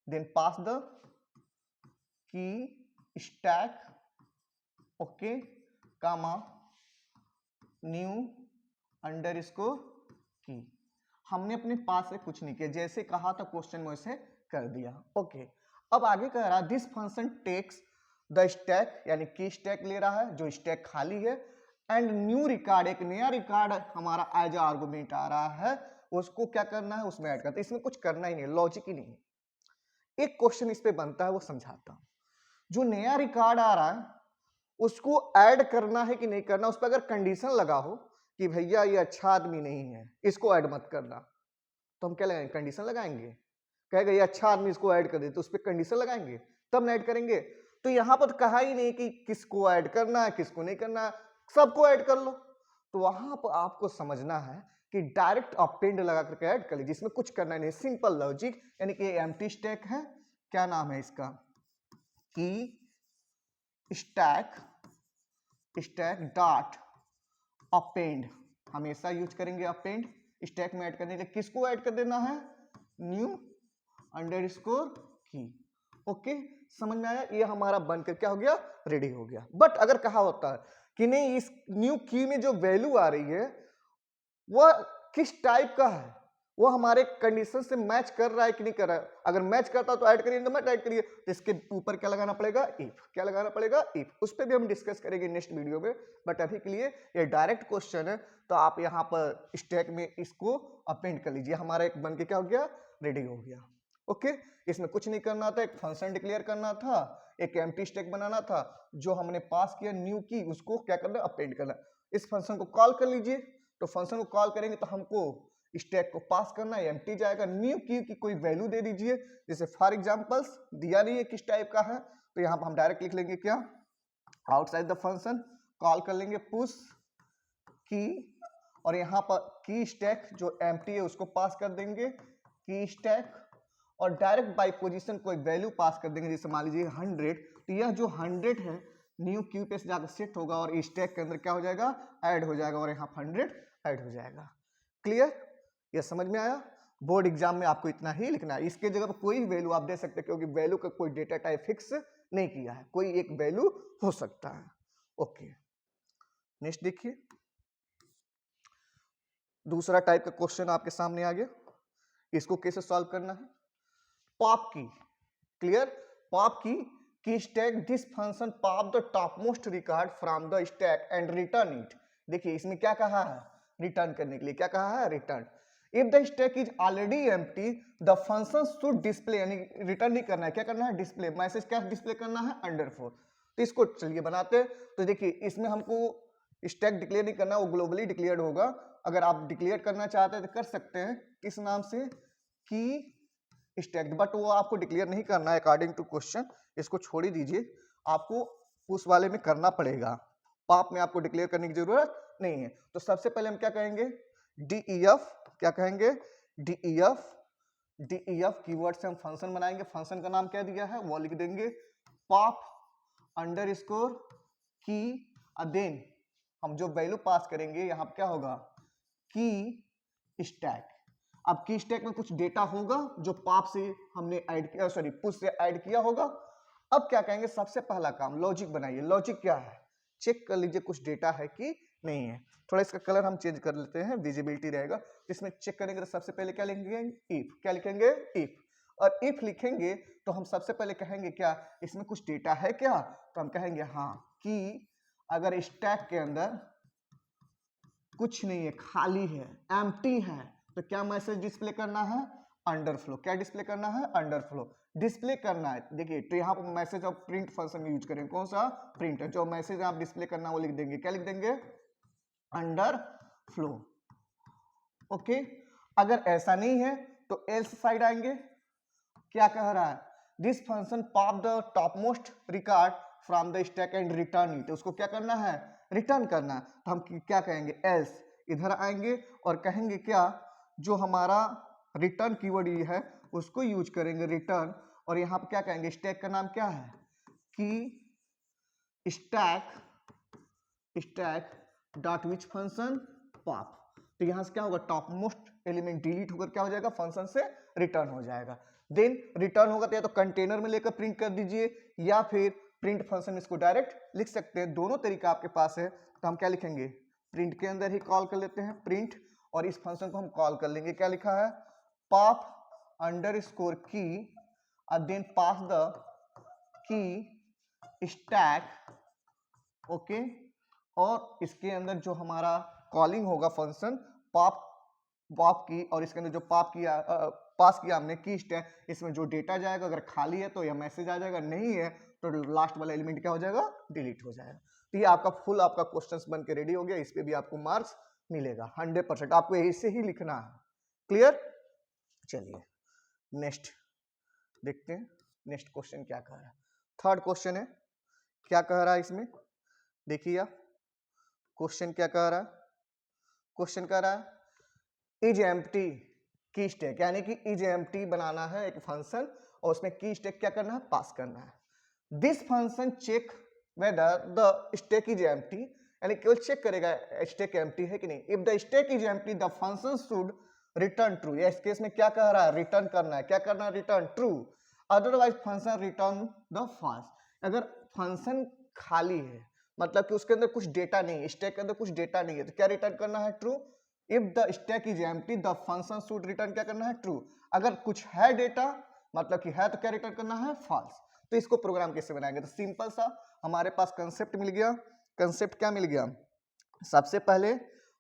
then pass the key stack, okay, comma new underscore key. हमने अपने पास से कुछ नहीं किया, जैसे कहा था क्वेश्चन में वैसे कर दिया। ओके, अब आगे कह रहा है this function takes the stack, यानी की स्टैक ले रहा है जो स्टैक खाली है, एंड न्यू रिकॉर्ड, एक नया रिकॉर्ड हमारा एज आर्गुमेंट आ रहा है, उसको क्या करना है, उसमें ऐड करता है। इसमें कुछ करना ही नहीं, लॉजिक ही नहीं। एक क्वेश्चन इस पे बनता है, वो समझाता हूं। जो नया रिकॉर्ड आ रहा है उसको ऐड करना है कि नहीं करना, उस पर अगर कंडीशन लगा हो कि भैया ये अच्छा आदमी नहीं है, इसको ऐड मत करना, तो हम क्या लगाएंगे, कंडीशन लगाएंगे। कहेगा ये अच्छा आदमी, इसको ऐड कर दे, तो उस पर कंडीशन लगाएंगे तब ना ऐड करेंगे। तो यहां पर कहा ही नहीं कि किसको ऐड करना है किसको नहीं करना है, सबको ऐड कर लो। तो वहां पर आपको समझना है कि डायरेक्ट अपेंड लगा करके ऐड कर लीजिए, इसमें कुछ करना नहीं, सिंपल लॉजिक। यानी कि एम्प्टी स्टैक है, क्या नाम है इसका, की स्टैक डॉट अपेंड, हमेशा यूज करेंगे अपेंड स्टैक में ऐड करने के लिए। किसको ऐड कर देना है, न्यू अंडरस्कोर की। ओके, समझ में आया, ये हमारा बनकर क्या हो गया, रेडी हो गया। बट अगर कहा होता है कि नहीं इस न्यू की में जो वैल्यू आ रही है वह किस टाइप का है, वो हमारे कंडीशन से मैच कर रहा है कि नहीं कर रहा है, अगर मैच करता तो ऐड करिए, मत ऐड करिए, तो इसके ऊपर क्या लगाना पड़ेगा, इफ। क्या लगाना पड़ेगा, इफ। उस पर भी हम डिस्कस करेंगे नेक्स्ट वीडियो में, बट अभी के लिए ये डायरेक्ट क्वेश्चन है, तो आप यहाँ पर स्टैक में इसको अपेंड कर लीजिए। हमारा एक बन के क्या हो गया, रेडी हो गया। ओके, इसमें कुछ नहीं करना था, एक फंक्शन डिक्लेयर करना था, एक एम्प्टी स्टैक बनाना था, जो हमने पास किया न्यू की उसको क्या करना, अपेंड करना। इस फंक्शन को कॉल कर लीजिए, तो फंक्शन को कॉल करेंगे तो हमको स्टैक को पास करना है, एम्प्टी जाएगा। न्यू की कोई वैल्यू दे दीजिए, जैसे फॉर एग्जांपल्स दिया नहीं है किस टाइप का है, तो यहाँ पर हम डायरेक्ट लिख लेंगे क्या, आउटसाइड द फंक्शन कॉल कर लेंगे पुश की, और यहाँ पर की स्टैक जो एम्प्टी है उसको पास कर देंगे की स्टैक, और डायरेक्ट बाय पोजीशन कोई वैल्यू पास कर देंगे, जैसे मान लीजिए 100, तो यह जो 100 है न्यू क्यू पे से जाकर सेट होगा और स्टैक के अंदर क्या हो जाएगा, ऐड हो जाएगा, और यहाँ 100 ऐड हो जाएगा। क्लियर, यह समझ में आया। बोर्ड एग्जाम में आपको इतना ही लिखना है, इसके जगह पर कोई वैल्यू आप दे सकते हैं, क्योंकि वैल्यू का कोई डेटा टाइप फिक्स नहीं किया है, कोई एक वैल्यू हो सकता है। ओके, नेक्स्ट देखिए, दूसरा टाइप का क्वेश्चन आपके सामने आ गया, इसको कैसे सॉल्व करना है। पॉप की, क्लियर, पॉप की stack this function pop the top most record from the stack and return it. देखिए इसमें क्या कहा है, रिटर्न करने के लिए क्या कहा है, return. If the stack is already empty the function should display, यानी रिटर्न नहीं करना है, क्या करना है, डिस्प्ले। मैसेज क्या डिस्प्ले करना है, अंडरस्कोर। तो इसको चलिए बनाते हैं। तो देखिए इसमें हमको स्टैक डिक्लेयर नहीं करना, वो ग्लोबली डिक्लेयर्ड होगा। अगर आप डिक्लेयर करना चाहते हैं तो कर सकते हैं, किस नाम से, की स्टैक, बट वो आपको डिक्लेयर नहीं करना है अकॉर्डिंग टू क्वेश्चन, इसको छोड़ ही दीजिए, आपको उस वाले में करना पड़ेगा। पॉप में आपको डिक्लेयर करने की जरूरत नहीं है। तो सबसे पहले हम क्या कहेंगे, डीईएफ, क्या कहेंगे, डीईएफ, डीईएफ कीवर्ड से हम फंक्शन बनाएंगे। फंक्शन का नाम क्या दिया है वो लिख देंगे, पॉप अंडरस्कोर की, देन हम जो वैल्यू पास करेंगे यहाँ क्या होगा, की स्टैक। अब की स्टैक में कुछ डेटा होगा जो पॉप से हमने ऐड किया, सॉरी पुश से ऐड किया होगा। अब क्या कहेंगे, सबसे पहला काम लॉजिक बनाइए। लॉजिक क्या है, चेक कर लीजिए कुछ डेटा है कि नहीं है। थोड़ा इसका कलर हम चेंज कर लेते हैं, विजिबिलिटी रहेगा। इसमें चेक करेंगे तो सबसे पहले क्या लिखेंगे, इफ, क्या लिखेंगे, इफ। और इफ लिखेंगे तो हम सबसे पहले कहेंगे क्या, इसमें कुछ डेटा है क्या, तो हम कहेंगे हाँ, कि अगर स्टैक के अंदर कुछ नहीं है, खाली है, एम्प्टी है, तो क्या मैसेज डिस्प्ले करना है, अंडरफ्लो। क्या डिस्प्ले करना है, अंडरफ्लो डिस्प्ले करना है। देखिए तो यहाँ पर message of print function use करेंगे, कौन सा, प्रिंट। जो मैसेज आप डिस्प्ले करना वो लिख देंगे, क्या लिख देंगे, अंडरफ्लो। ओके, अगर ऐसा नहीं है तो एल्स साइड आएंगे, क्या कह रहा है, this function pop the top most record from the stack and return it. उसको क्या करना है, रिटर्न करना है। तो हम क्या कहेंगे, एल्स, इधर आएंगे और कहेंगे क्या, जो हमारा रिटर्न कीवर्ड ये है उसको यूज करेंगे, रिटर्न। और यहाँ पे क्या कहेंगे, स्टैक का नाम क्या है, कि stack, stack dot which function pop. तो यहां से क्या होगा, टॉप मोस्ट एलिमेंट डिलीट होकर क्या हो जाएगा, फंक्शन से रिटर्न हो जाएगा। देन रिटर्न होगा तो या तो कंटेनर में लेकर प्रिंट कर दीजिए, या फिर प्रिंट फंक्शन में इसको डायरेक्ट लिख सकते हैं, दोनों तरीका आपके पास है। तो हम क्या लिखेंगे, प्रिंट के अंदर ही कॉल कर लेते हैं प्रिंट, और इस फंक्शन को हम कॉल कर लेंगे, क्या लिखा है, पॉप अंडरस्कोर की, और then pass the key stack. Okay, और इसके अंदर जो हमारा कॉलिंग होगा फंक्शन पॉप, पॉप की, और इसके अंदर जो पॉप किया, पास किया हमने की स्टैक, इसमें जो डेटा जाएगा, अगर खाली है तो यह मैसेज आ जाएगा, नहीं है तो लास्ट वाला एलिमेंट क्या हो जाएगा, डिलीट हो जाएगा। तो ये आपका फुल आपका क्वेश्चंस बन के रेडी हो गया, इस पे भी आपको मार्क्स मिलेगा 100%। आपको ऐसे ही लिखना है, क्लियर। चलिए नेक्स्ट देखते हैं, नेक्स्ट क्वेश्चन क्या कह रहा है। थर्ड क्वेश्चन है, क्या कह रहा है इसमें, देखिए आप क्वेश्चन क्या कह रहा है। क्वेश्चन कह रहा है इज एम्प्टी की स्टैक, यानी कि इज एम्प्टी बनाना है एक फंक्शन, और उसमें की स्टैक क्या करना है, पास करना है। This function check whether the stack is empty, यानी केवल चेक करेगा स्टैक एम्प्टी है कि नहीं। If the stack is empty the function should return true. इस केस में क्या कह रहा है, रिटर्न करना है, क्या करना है, return true. Otherwise function return the false. अगर फंक्शन खाली है, मतलब कि उसके अंदर कुछ डेटा नहीं है, स्टैक के अंदर कुछ डेटा नहीं है, तो क्या रिटर्न करना है, true. If the stack is empty the function should return क्या करना है, ट्रू। अगर कुछ है डेटा, मतलब कि है, तो क्या रिटर्न करना है, फॉल्स। तो इसको प्रोग्राम कैसे बनाएंगे, तो सिंपल सा हमारे पास कंसेप्ट मिल गया। कंसेप्ट क्या मिल गया, सबसे पहले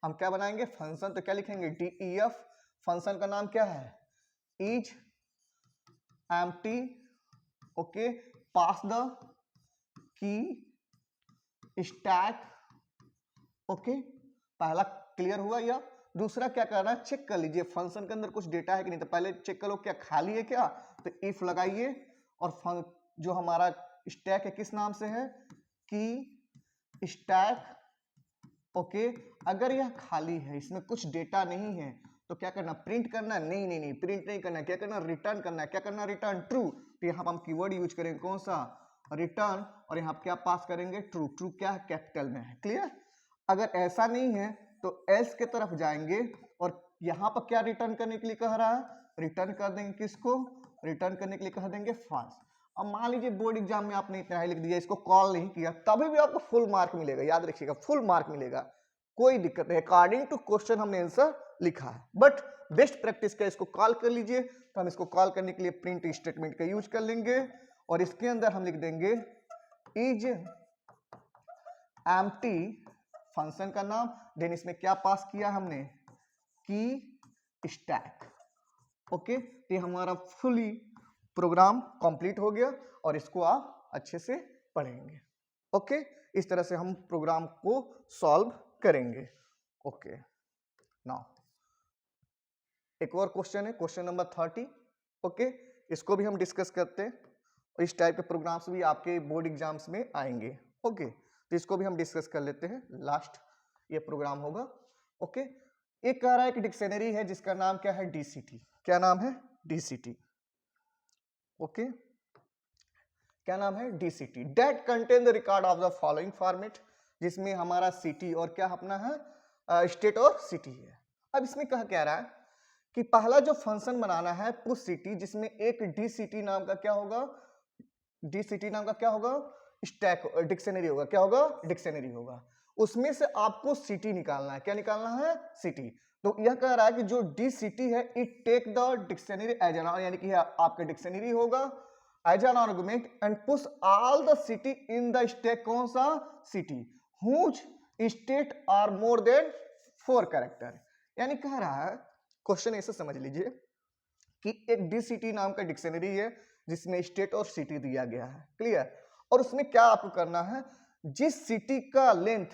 हम क्या बनाएंगे, फंक्शन। तो क्या लिखेंगे, डीईएफ, फंक्शन का नाम क्या है, is empty. Okay, pass the key stack. Okay, पहला क्लियर हुआ, या दूसरा क्या करना है, चेक कर लीजिए फंक्शन के अंदर कुछ डेटा है कि नहीं। तो पहले चेक करो क्या खाली है क्या, तो इफ लगाइए और जो हमारा स्टैक है किस नाम से है, कि स्टैक। ओके, अगर यह खाली है, इसमें कुछ डेटा नहीं है, तो क्या करना, प्रिंट करना, नहीं नहीं नहीं प्रिंट नहीं करना, क्या करना, रिटर्न करना है। क्या करना, रिटर्न ट्रू। तो यहाँ पर हम कीवर्ड यूज करेंगे कौन सा, रिटर्न, और यहाँ क्या पास करेंगे, ट्रू। ट्रू क्या है, कैपिटल में है। क्लियर। अगर ऐसा नहीं है तो एल्स के तरफ जाएंगे और यहाँ पर क्या रिटर्न करने के लिए कह रहा है, रिटर्न कर देंगे किसको, रिटर्न करने के लिए कह देंगे फॉल्स। अब मान लीजिए बोर्ड एग्जाम में आपने इतना ही लिख दिया, इसको कॉल नहीं किया, तभी भी आपको फुल मार्क मिलेगा, याद रखिएगा फुल मार्क मिलेगा, कोई दिक्कत नहीं। अकॉर्डिंग टू क्वेश्चन हमने आंसर लिखा है, बट बेस्ट प्रैक्टिस क्या, इसको कॉल कर लीजिए। तो हम इसको कॉल करने के लिए प्रिंट स्टेटमेंट का यूज कर लेंगे और इसके अंदर हम लिख देंगे इज एम्प्टी, फंक्शन का नाम, देन इसमें क्या पास किया हमने, की स्टैक। ओके, तो ये हमारा फुली प्रोग्राम कंप्लीट हो गया और इसको आप अच्छे से पढ़ेंगे। ओके, इस तरह से हम प्रोग्राम को सॉल्व करेंगे। ओके, नाउ एक और क्वेश्चन है, क्वेश्चन नंबर 30। ओके, इसको भी हम डिस्कस करते हैं और इस टाइप के प्रोग्राम्स भी आपके बोर्ड एग्जाम्स में आएंगे। ओके, तो इसको भी हम डिस्कस कर लेते हैं, लास्ट ये प्रोग्राम होगा। ओके, एक कह रहा है कि डिक्शनरी है जिसका नाम क्या है, डीसीटी। क्या नाम है, डीसीटी। ओके, क्या नाम है, DCT, that contain the record of the following format, जिसमें हमारा सिटी और क्या अपना है, स्टेट और सिटी है। अब इसमें क्या रहा है कि पहला जो फंक्शन बनाना है पुश सिटी, जिसमें एक डीसीटी नाम का क्या होगा, डीसीटी नाम का क्या होगा, स्टैक डिक्शनरी होगा। क्या होगा, डिक्शनरी होगा। उसमें से आपको सिटी निकालना है। क्या निकालना है, सिटी। तो यह कह रहा है कि जो डीसीटी है it take the dictionary as an, यानी कि आपका डिक्शनरी होगा as an argument and push all the city in the stack. कौन सा, city whose state are more than 4 character. यानी कह रहा है, क्वेश्चन ऐसे समझ लीजिए कि एक डीसीटी नाम का डिक्शनरी है जिसमें स्टेट और सिटी दिया गया है। क्लियर। और उसमें क्या आपको करना है, जिस सिटी का लेंथ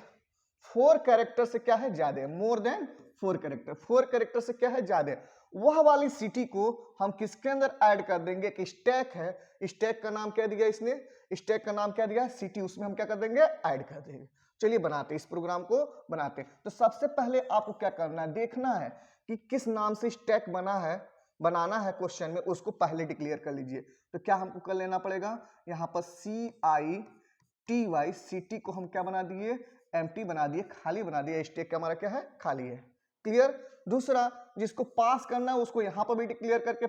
4 कैरेक्टर से क्या है, ज्यादा है, मोर देन 4 कैरेक्टर, 4 कैरेक्टर से क्या है, ज्यादा है, वह वाली सिटी को हम किसके अंदर ऐड कर देंगे, कि स्टैक है, स्टैक का नाम क्या दिया इसने, स्टैक का नाम क्या दिया, सिटी, उसमें हम क्या कर देंगे, ऐड कर देंगे। चलिए बनाते हैं, इस प्रोग्राम को बनाते हैं। तो सबसे पहले आपको क्या करना है, देखना है कि किस नाम से स्टैक बनाना है क्वेश्चन में, उसको पहले डिक्लेयर कर लीजिए। तो क्या हमको कर लेना पड़ेगा, यहाँ पर CITY, सिटी को हम क्या बना दिए, एम्प्टी बना दिए, खाली बना दिया, स्टैक का हमारा क्या है, खाली है। क्लियर। दूसरा जिसको पास करना है उसको यहाँ पर भी डिक्लेयर करके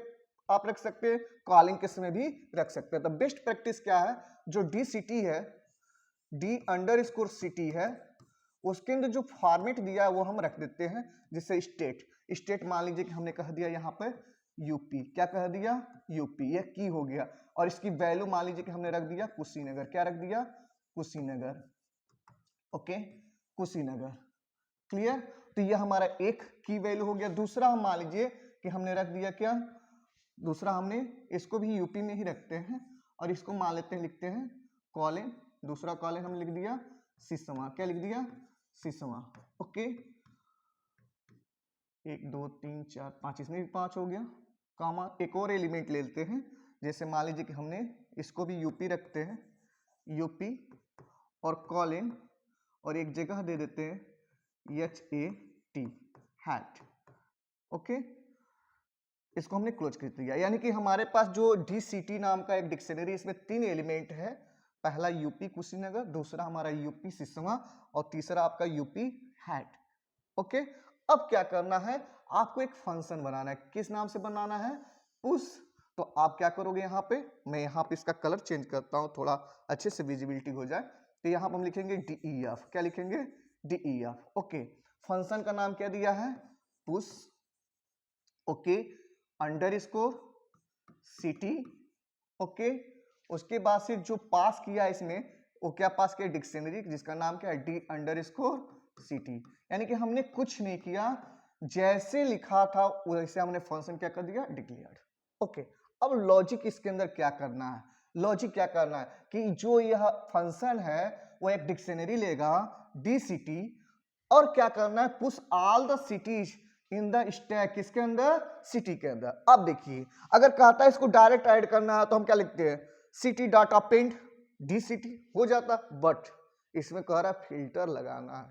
आप रख सकते हैं, कॉलिंग केस में भी रख सकते हैं। तो बेस्ट प्रैक्टिस क्या है, जो डीसीटी है, D_सिटी है, उसके अंदर जो फॉर्मेट दिया है वो हम रख देते हैं, जिससे स्टेट मान लीजिए कि हमने कह दिया यहाँ पे यूपी। क्या कह दिया, यूपी, यह की हो गया। और इसकी वैल्यू मान लीजिए कि हमने रख दिया कुशीनगर। क्या रख दिया, कुशीनगर। ओके, कुशीनगर। क्लियर। तो यह हमारा एक की वैल्यू हो गया। दूसरा हम मान लीजिए कि हमने रख दिया क्या, दूसरा हमने इसको भी यूपी में ही रखते हैं और इसको मान लेते हैं, लिखते हैं कॉलन। दूसरा कॉलन हम लिख दिया सिसवा। क्या लिख दिया, सिसवा। ओके, 1 2 3 4 5, इसमें भी 5 हो गया। कामा, एक और एलिमेंट ले लेते हैं, जैसे मान लीजिए कि हमने इसको भी यूपी रखते हैं, यूपी और कॉलन, और एक जगह दे देते हैं HAT, हैट। ओके, इसको हमने क्लोज कर दिया। यानी कि हमारे पास जो डीसीटी नाम का एक डिक्शनरी, इसमें 3 एलिमेंट है। पहला यूपी कुशीनगर, दूसरा हमारा यूपी सिसवा और तीसरा आपका यूपी हैट। ओके, अब क्या करना है, आपको एक फंक्शन बनाना है। किस नाम से बनाना है, पुश। तो आप क्या करोगे, यहाँ पे मैं यहाँ पे इसका कलर चेंज करता हूँ, थोड़ा अच्छे से विजिबिलिटी हो जाए। तो यहाँ पर हम लिखेंगे DEF। क्या लिखेंगे, DEF। ओके, फंक्शन का नाम क्या दिया है, push. Okay, underscore city. Okay, उसके बाद से जो पास किया इसमें, वो क्या पास किया, डिक्शनरी, जिसका नाम क्या है, D_सिटी। यानी कि हमने कुछ नहीं किया, जैसे लिखा था वैसे हमने फंक्शन क्या कर दिया, डिक्लेयर्ड। ओके, अब लॉजिक इसके अंदर क्या करना है, लॉजिक क्या करना है कि जो यह फंक्शन है वो एक डिक्शनरी लेगा डीसीटी, और क्या करना है, push all the cities in the stack, किसके अंदर, सिटी के अंदर। अब देखिए अगर कहता है इसको डायरेक्ट ऐड करना है तो हम क्या लिखते हैं, city dot append D city हो जाता, बट इसमें कह रहा है फिल्टर लगाना है,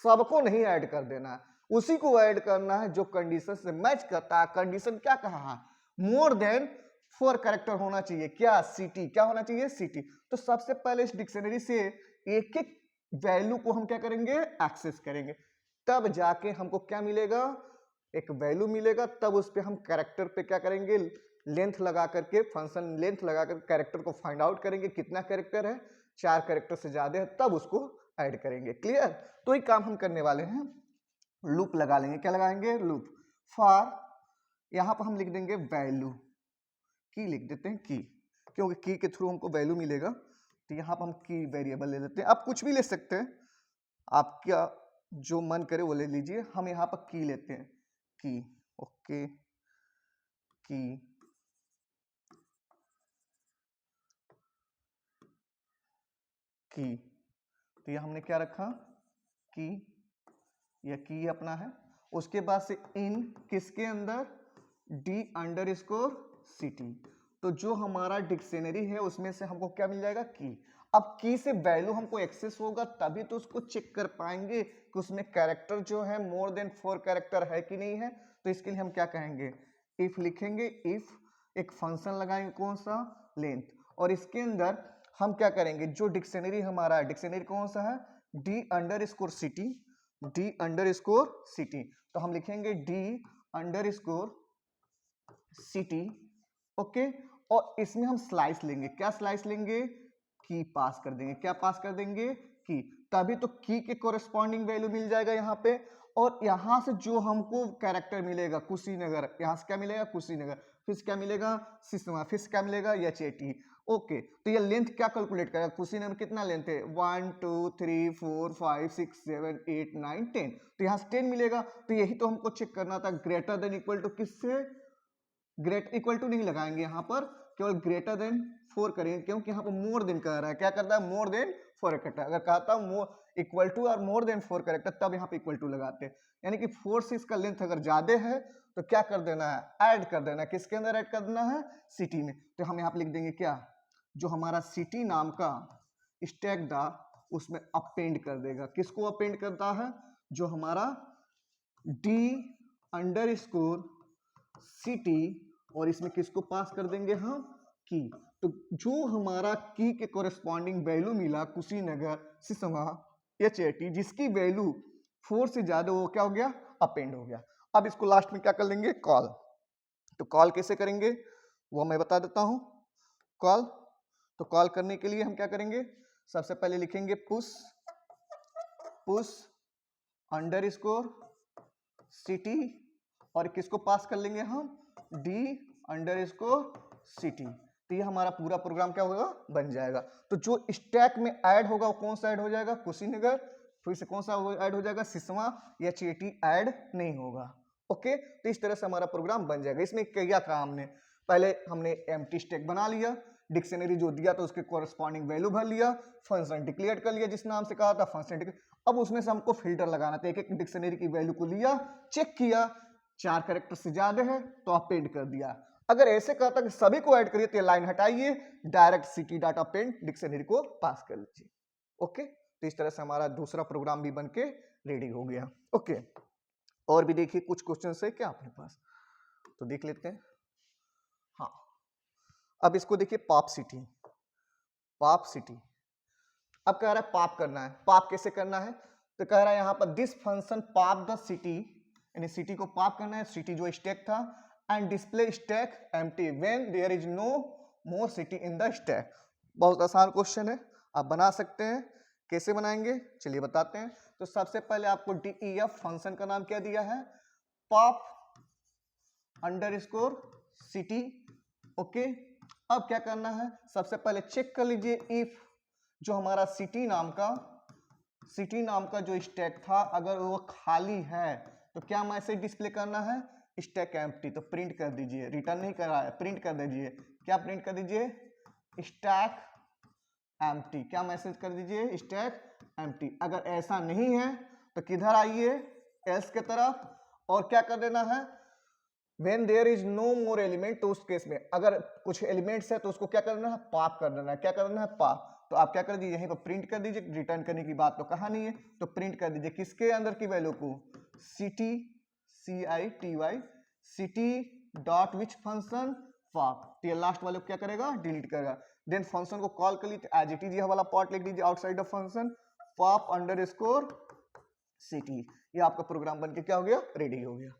सबको नहीं ऐड कर देना है, उसी को ऐड करना है जो कंडीशन से मैच करता है। कंडीशन क्या कहा है, मोर देन 4 कैरेक्टर होना चाहिए, क्या, सिटी, क्या होना चाहिए, सिटी। तो सबसे पहले इस डिक्शनरी से एक एक वैल्यू को हम क्या करेंगे, एक्सेस करेंगे, तब जाके हमको क्या मिलेगा, एक वैल्यू मिलेगा, तब उस पे हम कैरेक्टर पे क्या करेंगे, लेंथ लगा करके, फंक्शन लेंथ लगा कर कैरेक्टर को फाइंड आउट करेंगे, कितना कैरेक्टर है, 4 कैरेक्टर से ज्यादा है, तब उसको ऐड करेंगे। क्लियर, तो ये काम हम करने वाले हैं। लूप लगा लेंगे, क्या लगाएंगे, लूप फॉर, यहां पर हम लिख देंगे वैल्यू, की लिख देते हैं की, क्योंकि की के थ्रू हमको वैल्यू मिलेगा, तो यहाँ पर हम की वेरिएबल ले लेते हैं। आप कुछ भी ले सकते हैं, आपका जो मन करे वो ले लीजिए, हम यहाँ पर की लेते हैं, की, ओके, की, तो ये हमने क्या रखा, की, यह की अपना है। उसके बाद से इन किसके अंदर, डी अंडर स्कोर सिटी, तो जो हमारा डिक्शनरी है उसमें से हमको क्या मिल जाएगा, की। अब की से वैल्यू हमको एक्सेस होगा तभी तो उसको चेक कर पाएंगे कि उसमें कैरेक्टर जो है मोर देन 4 कैरेक्टर है कि नहीं है। तो इसके लिए हम क्या कहेंगे, इफ लिखेंगे, इफ एक फंक्शन लगाएंगे, कौन सा, लेंथ, और इसके अंदर हम क्या करेंगे, जो डिक्शनरी हमारा है, डिक्शनरी कौन सा है, D under score city, D under score city, तो हम लिखेंगे D under score city, okay. और इसमें हम स्लाइस लेंगे, क्या स्लाइस लेंगे, की पास कर देंगे, क्या पास कर देंगे, की, तभी तो की के कोरेस्पॉन्डिंग वैल्यू मिल जाएगा यहाँ पे। और यहाँ से जो हमको कैरेक्टर मिलेगा, कुशीनगर, यहाँ से क्या मिलेगा, कुशीनगर, फिर क्या मिलेगा, सिस्मा, फिर क्या मिलेगा, एचएटी, ओके। तो ये लेंथ क्या कैलकुलेट करेगा, कुशीनगर कितना लेंथ है, 1 2 3 4 5 6 7 8 9 10, तो यहाँ से 10 मिलेगा। तो यही तो हमको चेक करना था, ग्रेटर देन इक्वल टू किससे, ग्रेट इक्वल टू नहीं लगाएंगे यहाँ पर, केवल ग्रेटर देन 4 करेंगे, क्योंकि यहाँ पर मोर देन कह रहा है, क्या करता है, मोर देन 4 कैरेक्टर। अगर कहता मोर इक्वल टू और मोर देन 4 कैरेक्टर, तब यहाँ पे इक्वल टू लगाते हैं, यानी कि 4 से इसका लेंथ अगर ज्यादा है तो क्या कर देना है, ऐड कर देना है, किसके अंदर ऐड कर देना है, सिटी में। तो हम यहाँ पे लिख देंगे क्या, जो हमारा सिटी नाम का स्टैक था उसमें अपेंड कर देगा, किसको अपेंड करता है, जो हमारा डी अंडर स्कोर सिटी, और इसमें किसको पास कर देंगे हम, की। तो जो हमारा की के कोरेस्पॉन्डिंग वैल्यू मिला, कुशीनगर, सिसवा, एचएटी, जिसकी वैल्यू 4 से ज्यादा, वो क्या हो गया, अपेंड हो गया। अब इसको लास्ट में क्या कर लेंगे, कॉल। तो कॉल कैसे करेंगे वो मैं बता देता हूं, कॉल, तो कॉल करने के लिए हम क्या करेंगे, सबसे पहले लिखेंगे push, push under score city, और किसको पास कर लेंगे हम, डी अंडर स्कोर सिटी। तो ये हमारा पूरा प्रोग्राम क्या होगा, बन जाएगा। तो जो स्टैक में ऐड होगा वो कौन सा ऐड हो जाएगा, कुशीनगर, फिर से कौन सा ऐड हो जाएगा, सिसवा, या चेटी ऐड नहीं होगा, ओके। तो इस तरह से हमारा प्रोग्राम बन जाएगा। इसमें क्या कहा हमने, पहले हमने एम्प्टी स्टैक बना लिया, डिक्शनरी जो दिया तो उसके कोरस्पॉन्डिंग वैल्यू भर लिया, फंक्शन डिक्लेयर कर लिया जिस नाम से कहा था, फंक्शन डिक्लेयर। अब उसमें से हमको फिल्टर लगाना था, एक एक डिक्शनरी की वैल्यू को लिया, चेक किया, 4 कैरेक्टर से ज्यादा है तो अपेंड कर दिया। अगर ऐसे कहता कि सभी को ऐड करिए तो ये लाइन हटाइए, direct city data append dictionary को पास कर लीजिए, ओके। तो इस तरह से हमारा दूसरा प्रोग्राम भी बनके रेडी हो गया, ओके। और भी देखिए कुछ क्वेश्चन है क्या अपने पास, तो देख लेते हैं। हाँ, अब इसको देखिए, पॉप सिटी, पॉप सिटी, अब कह रहा है पॉप करना है, पॉप कैसे करना है, तो कह रहा है यहाँ पर this function pop the city, यानी सिटी को पॉप करना है, सिटी जो स्टैक था, and display stack empty when there is no more city in the stack. बहुत आसान क्वेश्चन है, आप बना सकते हैं। कैसे बनाएंगे चलिए बताते हैं। तो सबसे पहले आपको डीईएफ फंक्शन का नाम क्या दिया है, pop under score city, okay. अब क्या करना है, सबसे पहले चेक कर लीजिए इफ जो हमारा सिटी नाम का जो स्टैक था अगर वो खाली है तो क्या मैसेज डिस्प्ले करना है, स्टैक एम्प्टी, तो प्रिंट कर दीजिए, रिटर्न नहीं कर रहा है, प्रिंट कर दीजिए, क्या प्रिंट कर दीजिए, स्टैक एम्प्टी, क्या मैसेज कर दीजिए, स्टैक एम्प्टी। अगर ऐसा नहीं है तो किधर आइए, एल्स के तरफ, और क्या कर देना है, when there is no more element, तो उस केस में अगर कुछ एलिमेंट्स है तो उसको क्या करना है, पॉप कर देना है। क्या करना है, पॉप। तो आप क्या कर दीजिए, यहीं पर प्रिंट कर दीजिए, रिटर्न करने की बात तो कहा नहीं है, तो प्रिंट कर दीजिए किसके अंदर की वैल्यू को, city city dot which function, pop. ये लास्ट वाले को क्या करेगा, डिलीट करेगा। देन फंक्शन को कॉल कर लीजिए, एज इट इज, ये वाला पार्ट लिख दीजिए outside of function, pop underscore city. ये आपका प्रोग्राम बनके क्या हो गया, रेडी हो गया।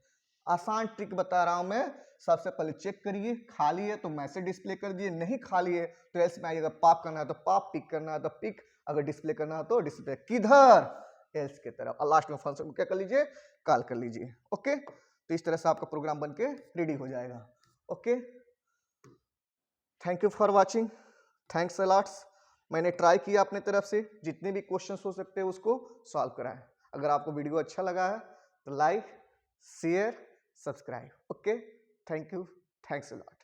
आसान ट्रिक बता रहा हूं मैं, सबसे पहले चेक करिए, खाली है तो मैसेज डिस्प्ले कर दिए, नहीं खाली है तो एल्स में आइए, अगर पॉप करना है तो पॉप, पिक करना है तो पिक, अगर डिस्प्ले करना है तो डिस्प्ले, किधर, एल्स की तरफ। और लास्ट में फंक्शन को क्या कर लीजिए, कॉल कर लीजिए। ओके, तो इस तरह से आपका प्रोग्राम बनके रेडी हो जाएगा। Okay, thank you for watching, thanks a lots. मैंने ट्राई किया अपने तरफ से, जितने भी क्वेश्चंस हो सकते हैं उसको सॉल्व कराएं। अगर आपको वीडियो अच्छा लगा है तो like, share, subscribe. Okay, thank you, thanks a lot.